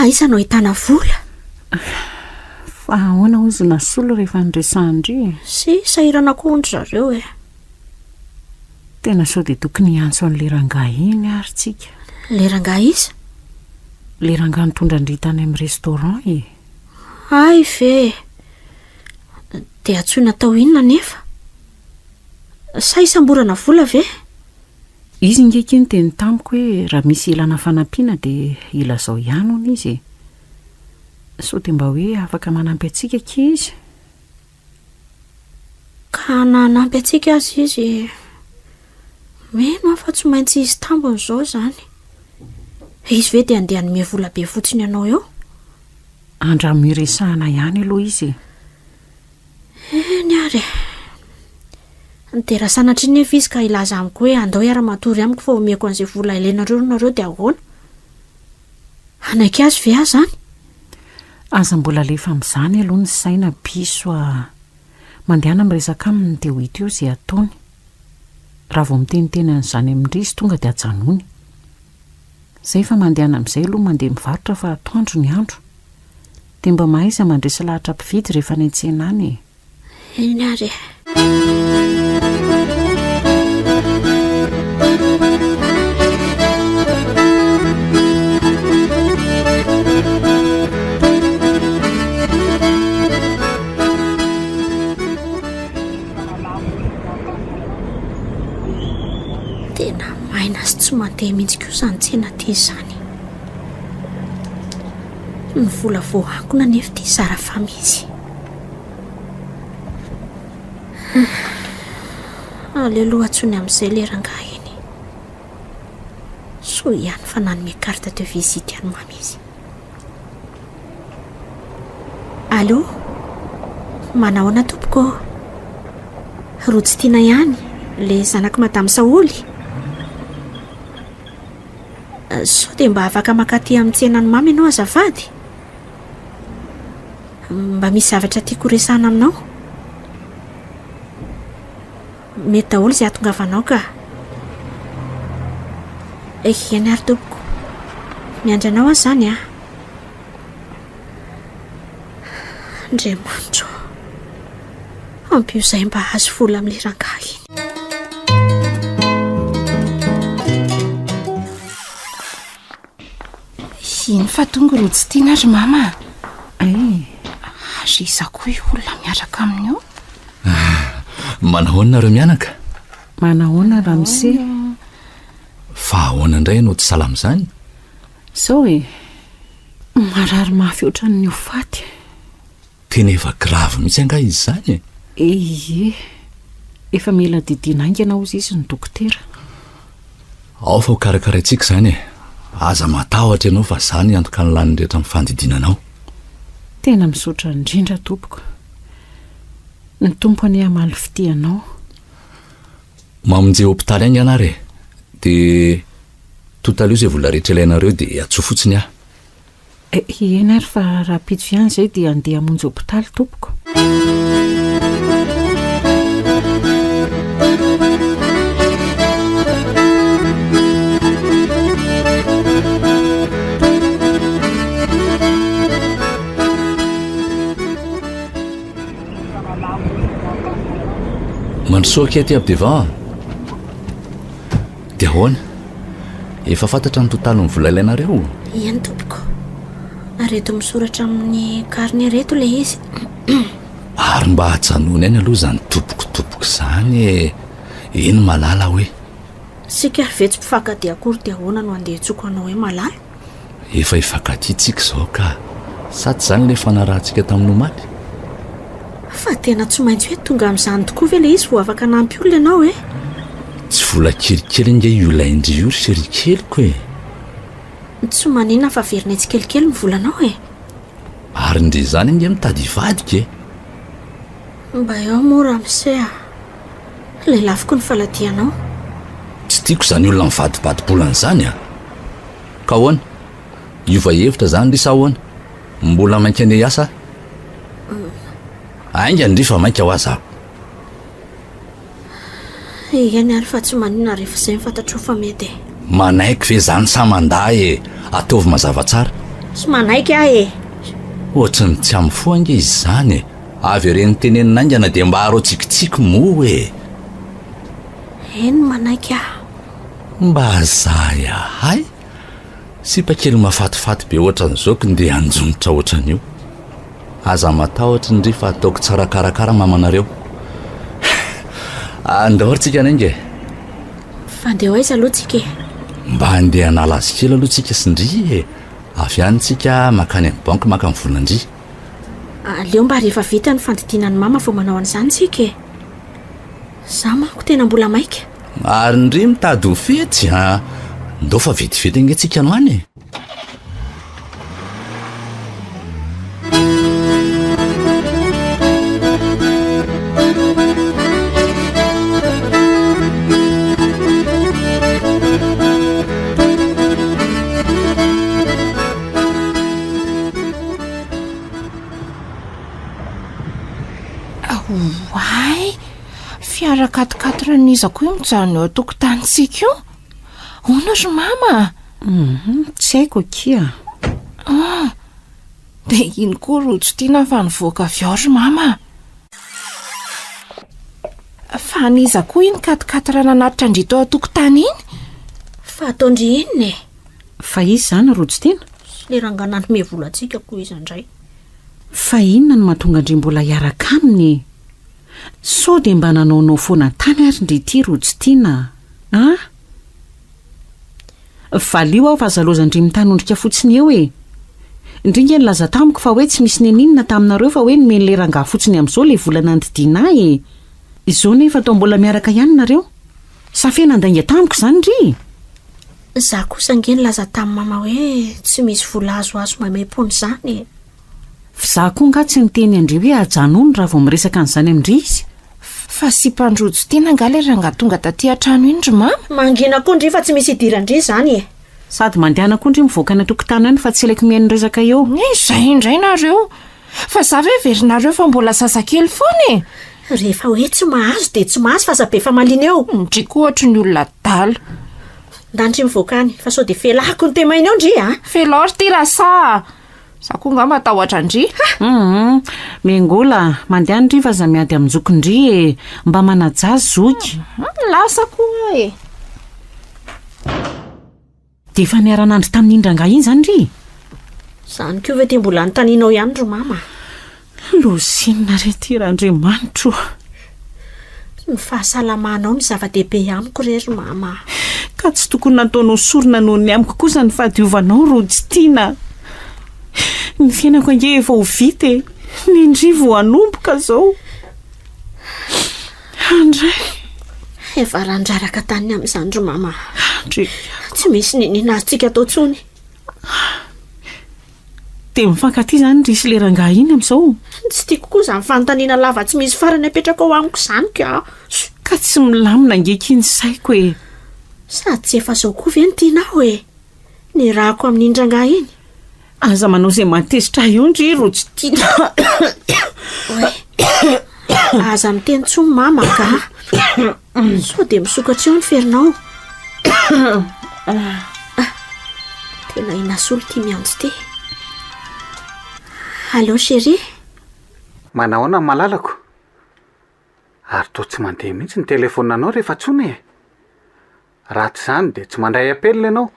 Aiza no ahitana vola? Fa ahoana ozy nasolo rehefa nyresandry? Sy sahirana koa ondry zareo e. Tena sao dia tokony hiantso an'le rangahy iny ary tsika. Le rangahy iza? Le rangahy nitondra andritany amin'ny restaurant e. Ay ve. Dia antsoina tao inona nefa? Sa isamborana vola ve? Izy ngeki ny teny tamiko hoe raha misy ilana fanampiana dia ilazao ihany hono izy. Sao dia mba hoe afaka manampy antsika ki izy. Ka nanampy antsika azy izy. Meno afa tsy maintsy izy tambony izao izany. Izy ve dia andeha hanome vola be fotsiny ianao eo? Andramo iresahana ihany aloha izy. Eny ary. Dia raha sanatry nefa izy ka ilaza amiko hoe andao hiara-matory amiko fa omeko an'izay vola ilainareo nareo dia ahoana? Anaiky azy ve azy zany? Aza mbola lefa amin'izany aloha ny saina biso mandehana miresaka aminy dia ho hita eo izay ataony. Raha vao miteniteny an'izany amin'indry izy tonga dia hajanony. Izay fa mandehana amin'izay aloha mandeha mivarotra fa atoandro ny andro. Dia mba mahaiza mandresa lahatra mpividy rehefa ny an-tsena any. Eny ary. Tena maina sy tsy mandeha mihitsy koa izany tsena ty izany. Ny vola voahankona nefa dia sara famisy. Aleloha antsony amin'izay le rangahy iny. So ihany fa nanome carte de visite ihany mamizy. Allô? Manahoana tompoko? Rotsy tiana ihany le zanaka madame Saoly. Sao dia mba afaka makaty amin'ny tsenany mamy ianao azafady? Mba misy zavatra tiako resahana aminao? Mety daholo izay ahatongavanao ka. Eny ary tompoko. Miandry anao azy izany a. Andriamanitra. Ampio izay mba azo vola amin'ilay rangahy iny. Iny fa tonga rotsy tiana ry mama. Azo iza koa olona miaraka aminy eo. Manahoana nareo mianaka? Manahoana Ramse? Fa ahoana indray ianao tsy salama izany? Sao e, marary mafy ohatran'ny hofaty. Tena efa grave mihitsy angaha izy izany e? Ie, efa mila didiana aingana ozy izy ny dokotera. Ao fa ho karakaraintsika izany e. Aza matahotra ianao fa izany antoka ny lany rehetra amin'ny fandidinanao. Tena misaotra indrindra tompoko. Ny tompony hamaly fitianao. Mamonjea hopitaly any ianareo e. Dia totaleo izay vola rehetra ilainareo dia atsoa fotsiny aho. Eny ary fa raha pidso ihany izay dia andeha hamonjy hopitaly tompoko. mandrosoaky aty abdeva dia ahoana efa fantatra ny tontalo ny vola ilainareo? Iany tompoko, areto misoratra amin'ny karne reto le izy. Ary mba hajanona ainy aloha zany tompokotopoko zany eny malala hoe Sika vetsy mpifankaty akory dia ahoana no andeha tsoko anao hoe malala? efa ifankatytsika zao ka sady zany le fanarahantsika tamin'ny omaly. Fa tena tsy maintsy hoe tonga amin'izany tokoa ve le izy vo afaka nampy olona ianao e? Tsy vola kelikely nge iolaindry io serikeliko e. Tsy manina fa verina tsy kelikely ny volanao e. Ary ndre zany nge mitady hivadika e. Mba eo mora misea lelafiko ny faladianao. Tsy tiako zany olona mivadibadibolana zany a. Ka ahoana? Iova hevitra zany risa ahoana? Mbola mainka ane asa? Ainga ndrifa mainka ho aza. Iany ary fa tsy manina rehefa izay mifantatro fa mety e. Manaiky ve zany samanda e ataovy mazava tsara? Tsy manaiky aho e. Ohatrany tsy amin'ny fo ange izy zany e. Avy ireny tenenin'aingana dia mba haro tsikitsiky mo e. Eny manaiky aho. Mba zay ahay sipa kely mafatifaty be ohatran'izao ko ndeha anjonitra ohatran'io. Aza matahotra ndry fa ataoko tsara karakara mamanareo. Andahorintsika nenge. Fa ndeha hoaiza aloha tsika e. Mba andeha hanala azy kely aloha tsika sindry e. Avy any tsika makany amin'ny banky maka amin'ny volandry. Aleo mba rehefa vita ny fandidinan'ny mama vao manao an'izany tsika e. Za manko tena mbola maika. Ary ndry mitady ho fetsy ha. Ndao fa vetivety nge tsika no any e. Why? Fiara 4x4 nizako io mijanona eo tokotanitsika io. Hono ry mama? Tsy haiko kia. Dia iny koa rojo tiana fa nivoaka avy ao ry mama. Fa niza koa iny 4x4 nanatitra ndrito ao tokotany iny? Fa ataondry inona e? Fa izy zany rojo tiana? Le ranganany me volantsika koa izy indray. Fa inona no mahatonga ndry mbola hiaraka aminy? So dia mba nanaonao foana tany ary ndry ity rojo tiana? Valio aho fa zalozandry mitanondrika fotsiny eo e. Indringa ny laza tamiko fa hoe tsy misy neninona taminareo fa hoe nomeny le rangaha fotsiny amin'izao le volana nodidina e. Izao nefa atao mbola miaraka ihany nareo? Safena andainga tamiko zany ndry. Za kosa nge nilaza tamin'ny mama hoe tsy misy vola azoazo mamay-pony zany. Za koa nga tsy niteny andry hoe ajanony raha vao miresaka an'izany amindry izy. Fa sy mpandrojo tiana nga le rangaha tonga taty an-trano iny ry mama. Mangina koa ndry fa tsy misy idirandry zany e. Sady mandehana koa ndry mivoaka ny tokotany any fa tsy ilaiko mihaino resaka eo. Izay indray nareo. Fa za ve verinareo fa mbola sasakely foana e. Rehefa hoe tsy mahazo dia tsy mahazo fa zabe fa malina eo. Ndriko ohatra ny olona dala. Ndandry mivoaka any fa sao dia felako ny temaina eo ndry a. Felao ty rasa. Za koa nga matahotra ndry. Mengola, mandeha ndry fa za miady amin'ny jokondry e, mba manajazy zoky. Lasa koa e. Dia efa niara-nandry tamin'ny indrangah iny zany ndry? Zany koa ve dia mbola notanianao ihany ry mama? Losinina retirandriamanitro. Ny fahasalamanao ny zava-dehibe amiko re ry mama. Ka tsy tokony nataonao sorona noho ny amiko kosa ny fahadiovanao rojo tiana. Ny fiainako ange efa ho vita e. Ny ndrivo hanomboka zao. Andray. Efa randraraka tany amin'izany ry mama. Andray. Tsy misy ninina azontsika atao tsony. Dia mifankaty zany ry sy le rangaha iny amin'izao. Tsy tiako koa izany fanontaniana lava tsy misy farany apetraka ao amiko izany ka. Ka tsy milamina angeky ny saiko e. Sady tsy efa zao koa ve ny tianao e. Ny rahako amin'ny indrangaha iny. Aza manao izay matezitra eo ndry rojo tiana. Aza miteny tsoa mama ka. So dia misokatra eo ny ferinao. Tena inasolo tia mianjo ty. Allô chérie? Manahoana ny malalako? ary toa tsy mandeha mihitsy ny telefonanao rehefa tsony e. Ratsy izany dia tsy mandray apelina ianao.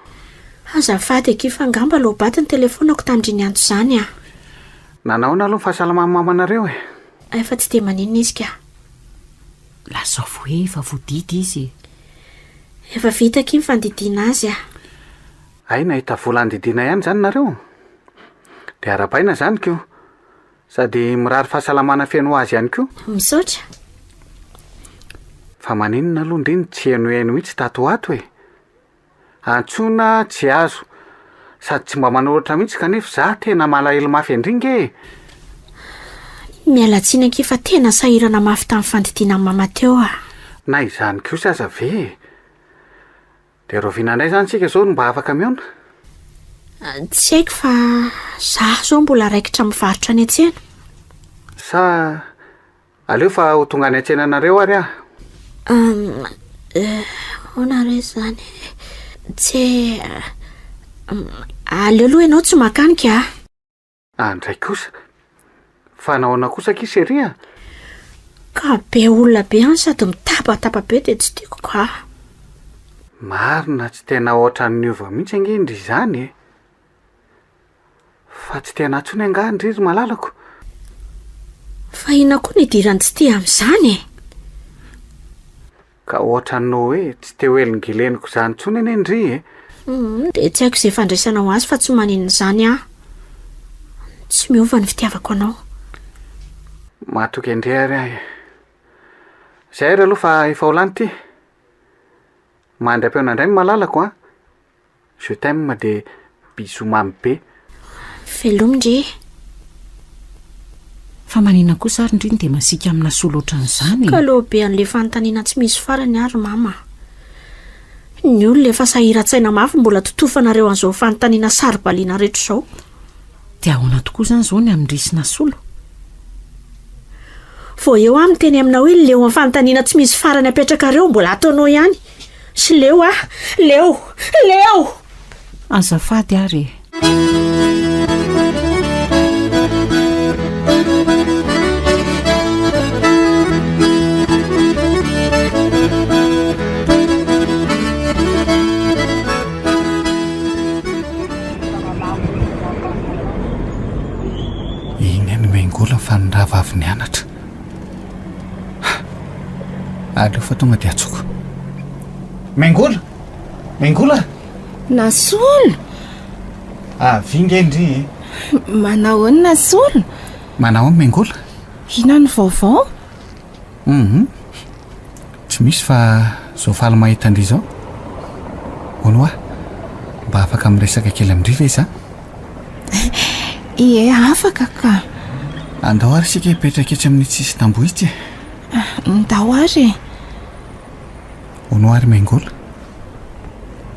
azafady akifangamba lobaty ny telefonako tamindry ny antso izany a. Nanaona aloha ny fahasalamany mamanareo e. Efa tsy dia maninona izy ka. lasa hoe efa voadidy izy. Efa vitaki ny fandidiana azy a. Ay, nahita vola andidiana ihany izany nareo. Dia arabaina izany koa. Sady mirary fahasalamana feno azy ihany koa. Misaotra. Fa maninona aloha indriny tsy haino mihitsy tato ato e. Antsoina tsy azo. Sady tsy mba manoratra mihitsy kanefa za tena malahelo mafy andringa e. Mialatsiny anki fa tena sahirana mafy tamin'ny fandidiana amin'ny mama teo a. Na izany kosa aza ve. Dia rovinandray izany sika izao no mba afaka miona. Tsy haiko fa za zao mbola raikitra mivarotra any an-tsena. Sa aleo fa ho tonga any an-tsena anareo ary ah. Hoana re zany. Tsy aleo aloha ianao tsy makanika a. Andray kosa. Fa nahoana kosa kiseria. Ka be olona be any sady mitabataba be dia tsy tiako ka. Marina tsy tena ohatran'ny ova mihitsy angendry izany e. Fa tsy tena antsony angaha ndriry malalako. Fa ina koa ny dirany tsy tia amin'izany e. Ka ohatranao hoe tsy te ho elingeleniko izany tsony eny ndry e. Dia tsy haiko izay fandraisanao azy fa tsy maninona izany a. Tsy miova ny fitiavako anao. Matoky indray ary ahy. Izay ary aloha fa efa ho lany ty. Mandram-peona indray ny malalako a. Je t'aime dia bisou mamy be. Velomindry. Fa manina kosa ary indriny dia masika amina sola ohatran'izany. Ka loha be an'ilay fanontaniana tsy misy farany ary mama. Ny olona efa sahiran-tsaina mafy mbola totofanareo an'izao fanontaniana saribaliana rehetra izao. Dia ahoana tokoa izany izao ny amin'risina solo. Vao eo amin'ny teny aminao hoe leo amin'ny fanontaniana tsy misy farany apetrakareo mbola ataonao ihany. Sy leo a, leo. Azafady ary. Iny ny mengola fa nirava avy ny anatra. Aleo fa tonga dia atsoko. Mengola. Nasolo. Vingendry. Manao ny Nasolo. Manao ny mengola. Ina ny vaovao? Tsy misy fa zao faly mahita andry izao. Hono ah, mba afaka miresaka kely amindry ve za? Ie, afaka ka. Andao ary sika hipetraka etsy amin'ny tsisy tambohitsy. Ndao ary. Hono ary mengola.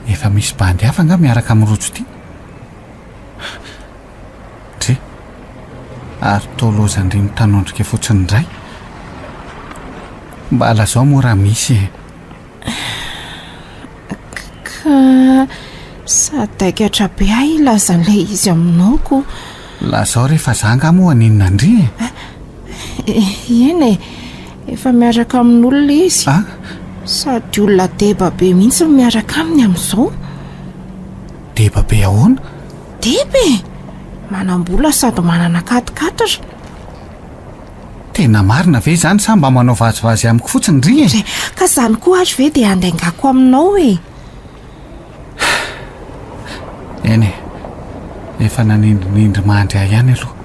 Efa misy bandy hafa nga miaraka amin'ny rojo ty. Dre, ary toloza ndry mitanondrika fotsiny indray. Mba alazao moa raha misy e. Ka sadaikatra be ahy ilazan'ilay izy aminao ko. Lazao rehefa zanga moa aninona andry e. Eny e, efa miaraka amin'olona izy. Sady olona deba be mihitsy miaraka aminy amin'izao. Deba be ahoana? Deba e, manam-bola sady manana katikatatra. Tena marina ve izany sa mba manao vazivazy amiko fotsiny ry e? Ka izany koa azy ve dia andaingako aminao e. Eny e, efa nanindrinindry mandry ahy ihany aloha.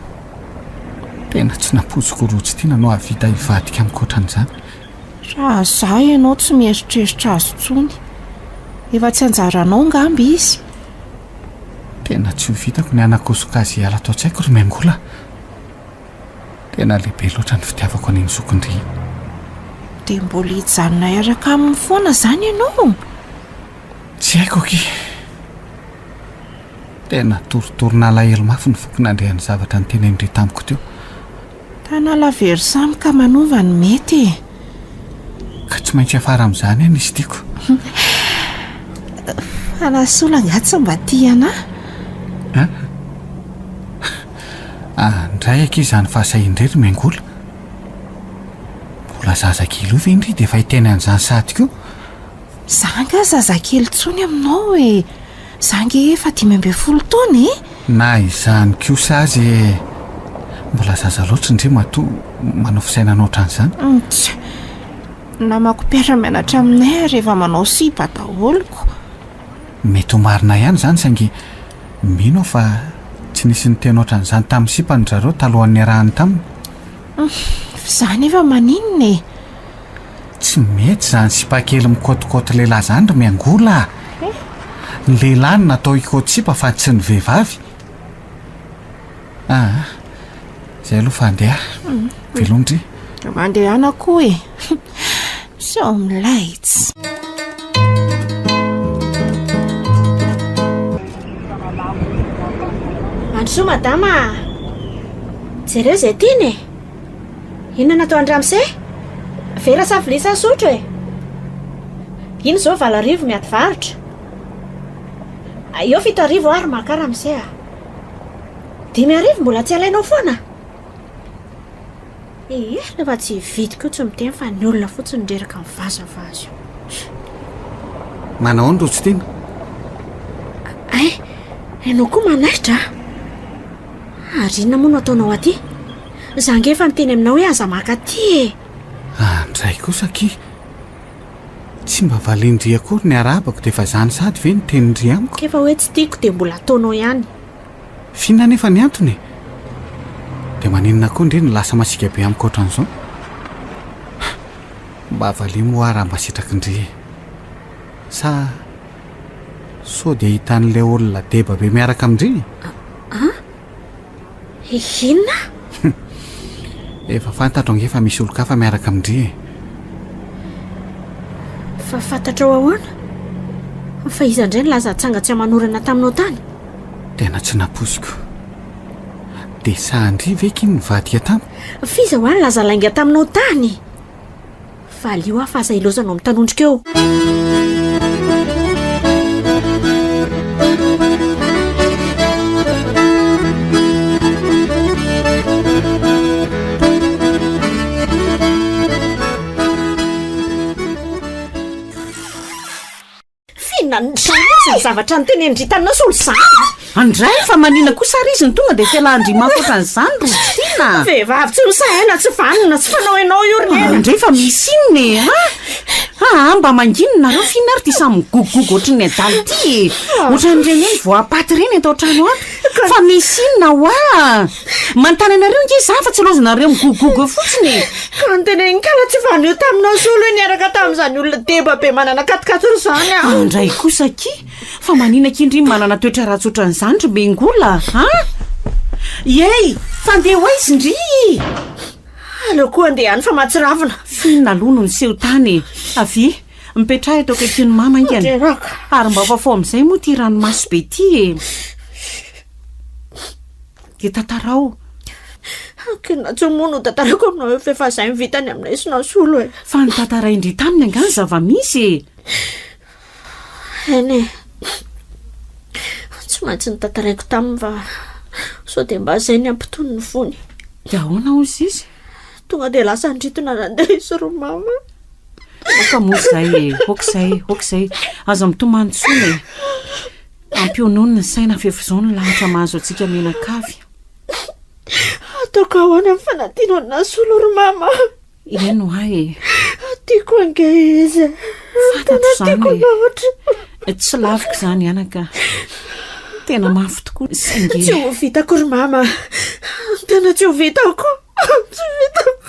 Tena tsy napotsiko rojo tiana no havita hivadika amiko ohatran'izany. Raha za ianao tsy mieritreritra azy tsony. Efa tsy anjaranao ngamby izy. Tena tsy ho vitako ny anakosoka azy hiala tao tsaiko ry mengola. Tena lehibe loatra ny fitiavako an'iny zokondry. Dia mbola hijanona iaraka amin'ny foana izany ianao. Tsy haiko ky. Tena torotorona alahelo mafy ny fokon'andrehan'ny zavatra ny tena indry tamiko teo. Tanala very samy ka manova ny mety e. Ka tsy maintsy afara amin'izany any izy tiako. Fa Nasolo angatsy mba tiana. Ndray aky izany fahasahin-drery mengola. Mbola mbola zazakely o ve indry dia efa hiteny an'izany sady koa zanga zazakely tsony aminao hoe zange efa 10 taona e na izany kosa azy mbola zaza loatra indri matoa manao fisainana ohatran'izany namako mpiara-mianatra aminay rehefa manao sipa daholoko mety ho marina ihany izany saingy mino fa tsy nisy ny tena ohatran'izany tamin'ny sipany zareo talohan'ny arahany taminy izany efa maninona e tsy mety izany sipa-kely mikotokoty lehilahy zany ry miangola ny lehilahy ny natao ikotsipa fa tsy ny vehivavy izay aloha fa andeha velondry mandehana koa e so milaitsy androsoa madama jereo zay tiany e inona natao andramose vera savilisa sotro e ino zao 7 miady varotra eo 7 ary makara mise 5 mbola tsy alainao foana rehefa tsy vity ko tsy miteny fa ny olona fotsiny reraka mivazavazo manao ny rotsy tiana ianao koa manaitra ary inona moa no ataonao aty zange efa miteny aminao hoe aza maka aty e andray kosa ki tsy mba valindry akory ny arabako dia efa zany sady ve ny tenindry amiko efa hoe tsy tiako dia mbola ataonao ihany fina nefa ny antony dia maninona koa indri ny lasa masika be amiko ohatran'izao mba valimo ara mba sitraky indry sa so dia hitan'ilay olona deba be miaraka amindry inona efa fantatro ange fa misy olo-kafa miaraka amindry fa fantatrao ahoana fa iza indray ny lazatsanga tsy hamanorana taminao tany tena tsy naposiko dia sandry veky ny vadika tamy fiza ho any laza lainga taminao tany fa alio aho fa aza ilozanao mitanondrika eo zavatra ny teny andritanina solo zany andray fa manina kosa ry izy ny tonga dia fialahandrimako ohatran'izany rotiana vehivavy tsy misaina tsy vanina tsy fanao ianao io ry andray fa misy inony mba manginona nareo fina ary ty samy migogogogo ohatrany adaly ty ohatran'ireny hoe voapaty reny atao trano ato fa misy inona hoa manontany anareo nge za fa tsy lozanareo migogogogo eo fotsiny ka nyteneny kala tsy vanio taminao solo hoe niaraka tamin'izany olona deba be manana katikaty zany andray kosa ki fa maninakindry manana toetra rahatsotran'izany ry mengola ey fandeha ho aizy ndry aleo koa andeha any fa mahatsiravina finona aloha no ny seho tany avy mipetraha atao kaiky ny mama ingany ary mba fafao amin'izay moa ty ranomaso be ty e dia tantarao kina tsy moa no tantarako aminao hoe fefa izay mivitany aminay sy nasolo e fa ny tantaraindry taminy angany zava-misy eny tsy maintsy ny tantaraiko taminy fa so dia mba zay ny ampitony ny fony dia ahoana ozy izy tonga dia lasa andritona nandeha izy ro mama oka moa zay okizay aza mitomany tsona e ampionony ny saina fefy zao ny lahatra mahazo antsika menakavy ataoko ahoana amin'ny fanadino ny nasolo ro mama eno ahy tiako ange izy fantatro zany tsy laviko zany anaka tena mafy tokoa singe tsy ho vitako ry mama tena tsy ho vitako tsy vitako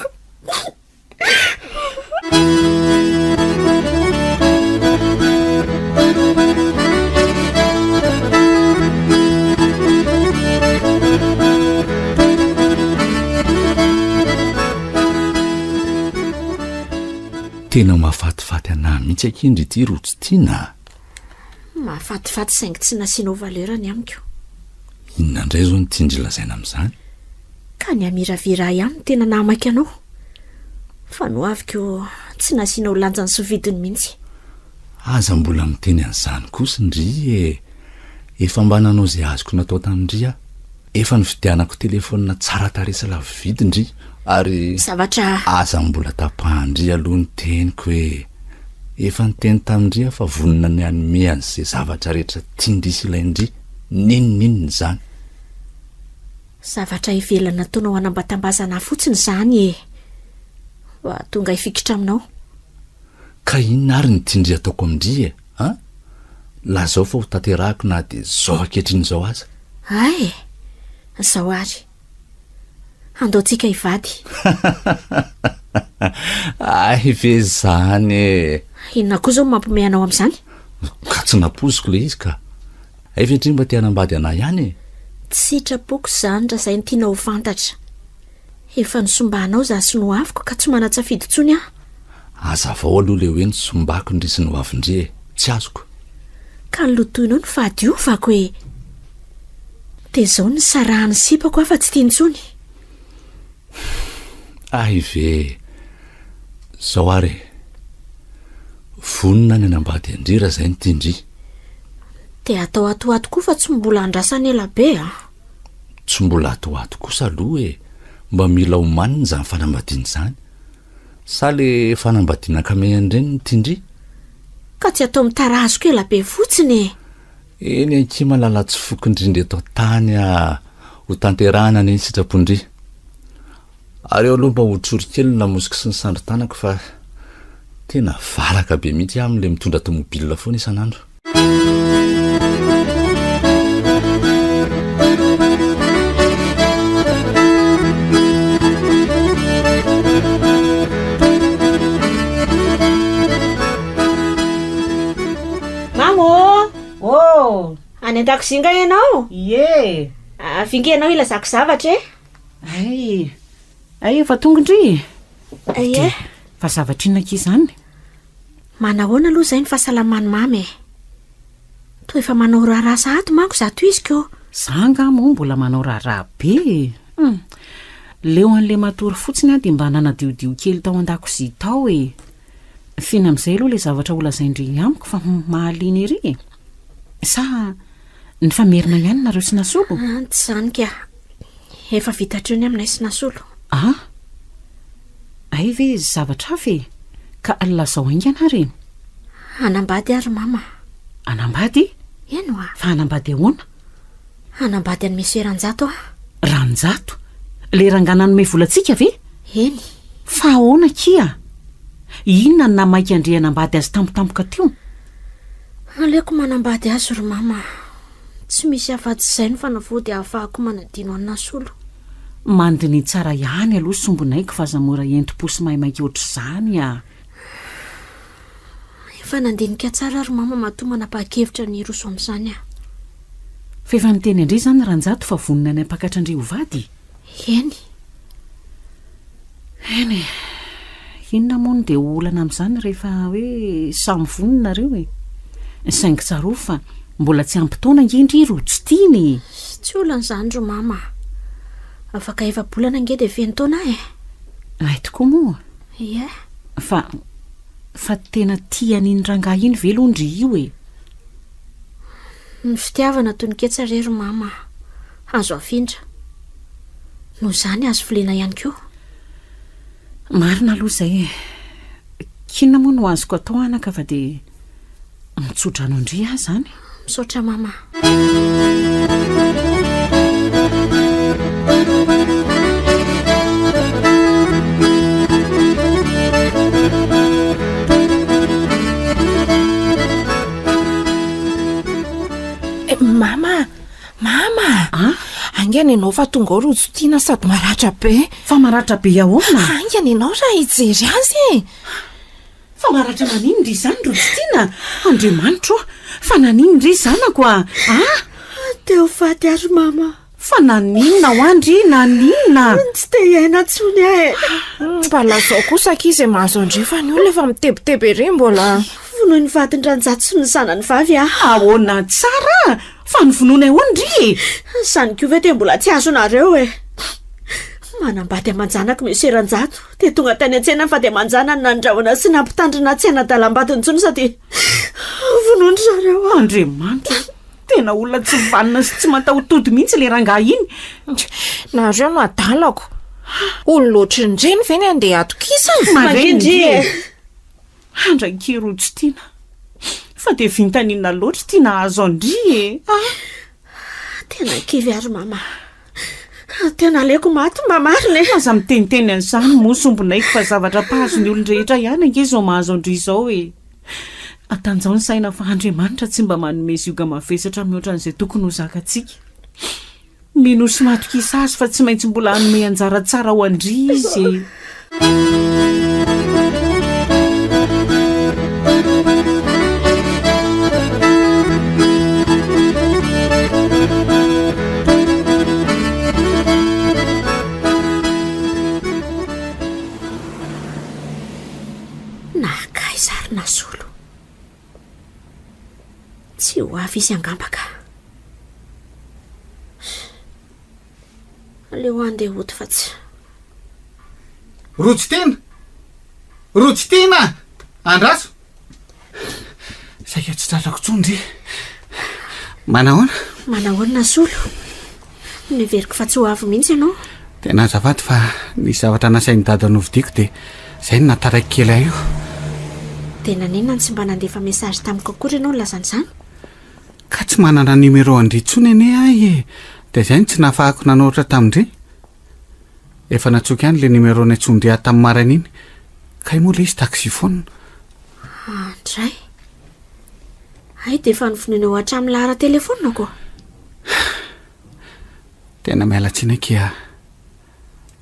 tena mahafatifaty anahy mihitsy akindry ity rotsy tiana mahafatifaty saingy tsy nasianao valerany amiko inona indray zao nytindry lazaina amin'izany ka ny amiravira ihany no tena namaka anao fa no aviko tsy nasianao lanjany sy vidiny mihitsy aza mbola miteny an'izany kosa ndry efa mba nanao izay azoko natao tamindry a efa nividianako telefonina tsara taresa lavo vidindry ary zavatra aza mbola tapahandry aloha ny teniko hoe efa nyteny tamindria fa vonina ny anome an'izay zavatra rehetra tiandrisy ilaindry ninoninony zany zavatra ivelana taonao anambatambazana fotsiny zany e fa tonga hifikitra aminao ka inona ary ny tiandry ataoko amindri e a lazao fa ho tanterahako na dia zao ankehitriny aza ay zao ary andaotsika hivady ay ve zany e inona koa zao mampome anao amin'izany ka tsy napoziko le izy ka aiventry mba tia hanambady anay ihany e tsy sitrapoko zany raha izay ny tiana ho fantatra efa nisombanao za sy no aviko ka tsy manatsafidy ntsony aho azavao aloha le hoe nisombako indry sy no avindri e tsy azoko ka nylotoinao ny fahadiovako hoe dia zao ny sarahany sipako aho fa tsy tia ntsony ay ve zao ary vonina ny anambady andry raha izay ny tiandry dia atao atoato koa fa tsy mbola andrasany ela be a tsy mbola atoato kosa aloha e mba mila homaniny zany fanambadiana zany sa le fanambadiana kamehandreny ny tiandry ka tsy atao mitarazoko ela be fotsiny e eny anki malala tsy fokindrindry atao tany a ho tanterahana ny eny sitrapondry ary eo aloha mba hotrorikely namozika sy ny sandro tanako fa tena valaka be mihitsy amin'le mitondra tomobila foana isan'andro any an-dakozinga ianao ye vingenao ila zako zavatra ay efa tonga indry e fa zavatra inona zany manahoana aloha zay ny fahasalamany mamy to efa manao raharaha sahato manko zato iziko zanga mo mbola manao raharaha be leo an'le matory fotsiny a dia mba nanadiodio kely tao an-dakozia tao e fina amin'izay aloha le zavatra olazaindry amiko fa mahaliny ery sa ny famerina ihany nareo sy nasolo tsy zany ka efa vitatra eo ny aminay sy nasolo ay ve zavatra fe ka lazao aingana ary anambady ary mama anambady eno a fa anambady ahoana anambady any misy ranjato ranjato le rangana nome volantsika ve eny fa ahoana kia inona ny namaiky andre anambady azy tampotampoka teo aleko manambady azy ry mama tsy misy afa-tsy izay no fanavody ahafahako manadino any nasolo mandiny tsara ihany aloha sombonaiko fa zamora enti-posy maimaiky oatra izany a efa nandinika tsara ry mama matoa manapa-kevitra ny roso amin'izany a fa efa niteny indray zany ranjato fa vonina ny ampakatra andre ho vady eny inona moa no dia olana amin'izany rehefa hoe samy voninareo e saingy tsaro fa mbola tsy ampitaona ngendry ro tsy tiany tsy olan'izany ro mama afaka efa-bolana nge dia fenitaona ay tokoa moa ie fa tena tian'iny rangahy iny ve londry io e ny fitiavana toniketsare ry mama azo afindra no zany azo filena ihany koa marina aloha izay kinona moa no azoko atao anaka fa dia mitsotra anao indri ahy zany misaotra mama mama angany ianao fa tonga ao rojo tiana sady maratra be fa maratra be ahoana angany ianao raha hijery azy fa maratra maninondry zany rojo tiana andriamanitro fa naninondry zanako teo faty ary mama fa naninona ho andry naninona tsy te iaina ntsony mba lazao kosaka izy mahazo andrefa ny olona efa mitebiteby ery mbola vonoy ny vadin-dranjato sy ny zanany vavy ahoana tsara fa nyvonoana ahoandry zany ko ve te mbola tsy azo nareo manambady amanjanako misy ranjato dia tonga tany an-tsena fa dia manjana ny nandrahoana sy nampitandrina tsy ana-dalam-badiny ntsony sady vonondry zareo andriamanitra tena olona tsy mivanina sy tsy mataotody mihitsy le rangah iny. nareo no adalako olo-loatra indreny ve ny andeha atokisana Mandrindry andran-kerotsy tiana fa dia vintaninona loatra tia nahazo andry tena kivy ary mama, tena aleko maty mba marina e. aza miteniteny an'izany mosombonaiky fa zavatra mpahazo ny olon-drehetra ihany angezy ao mahazo andry izao e. atanjao ny saina fa Andriamanitra tsy mba manome zioga mavesatra mihoatra an'izay tokony ho zakantsika. mino sy matokisa azy fa tsy maintsy mbola hanome anjara tsara ho andry izy e. Nakaizaryna solo tsy ho avy izy angambaka. Aleo andeha hody fa tsy. Rotsy tena Andraso saika tsy tratrako tsondry. Manahoana solo niveriko fa tsy ho avy mihitsy ianao. tena azafady fa nisy zavatra nasainy dada novidiko dia zay ny nataraiky kely ahy io. Tena ninona tsy mba nandefa mesazy tamiko akory ianao lazan'izany? Ka tsy manana numéro andry tsony ane ahy e. Dia zay ny tsy nahafahako nanoatra tamindry. Efa natsoky ihany le numéro ny tsondry ahy tamin'ny marana iny ka moa le izy taxi phone. Andray ay dia efa nofonenao hatramin'ny lahara telefona koa. Tena miala tsiny kia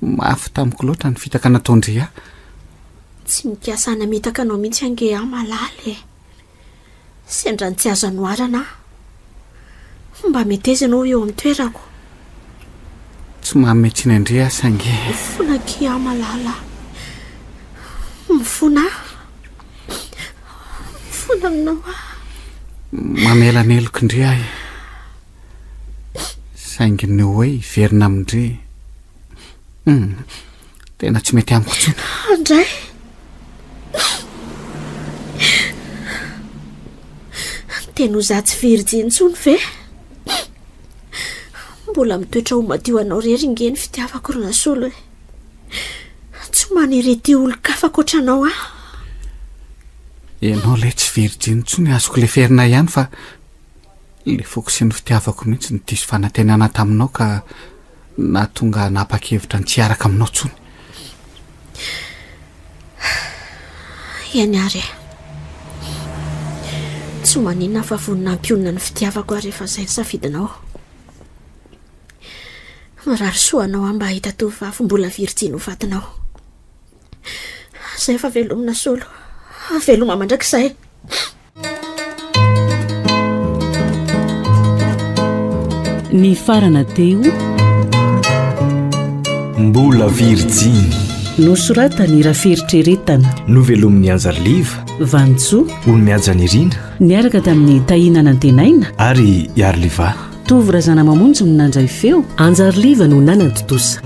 mafy tamiko loatra ny fitaka nataondry ahy. Tsy mikasana mitaka anao mihitsy ange ahy malaly e. Sendra tsy azo anoarana mba meteza anao eo amin'ny toerako. Tsy manome tsiny andry ahy sange. Mifona kia malala. Mifona aminao mamela ny eloko indry ahy saingy ny hoe iverina amindry tena tsy mety amiko tsony. Andray tena ho za tsy virjiny tsony ve? Mbola mitoetra ho madio anao rery ingeny fitiavako rona solo e. Tsy manirety olo-kafako ohatranao Ianao le tsy virjiny tsony azoko le ferina ihany fa le foko sy ny fitiavako mihitsy ny diso fanantenana taminao ka nahatonga napakevitra ny tsy araka aminao tsony. Iany ary tsy maninona fa vonina ampionina ny fitiavako ary rehefa izay ny safidinao. Mirary soanao mba hahita tovovavy mbola virjiny ho vatinao. Zay fa velomina solo, veloma mandrakizay. Ny farana teo mbola virjiny nosoratany Raferitreretana novelomin'ny Anjaliva Vantsoa olo-miajany irina niaraka tamin'ny Tahina Nantenaina ary Iarliva Tovy Razana Mamonjy no nandray feo Anjaliva no nanantotosa.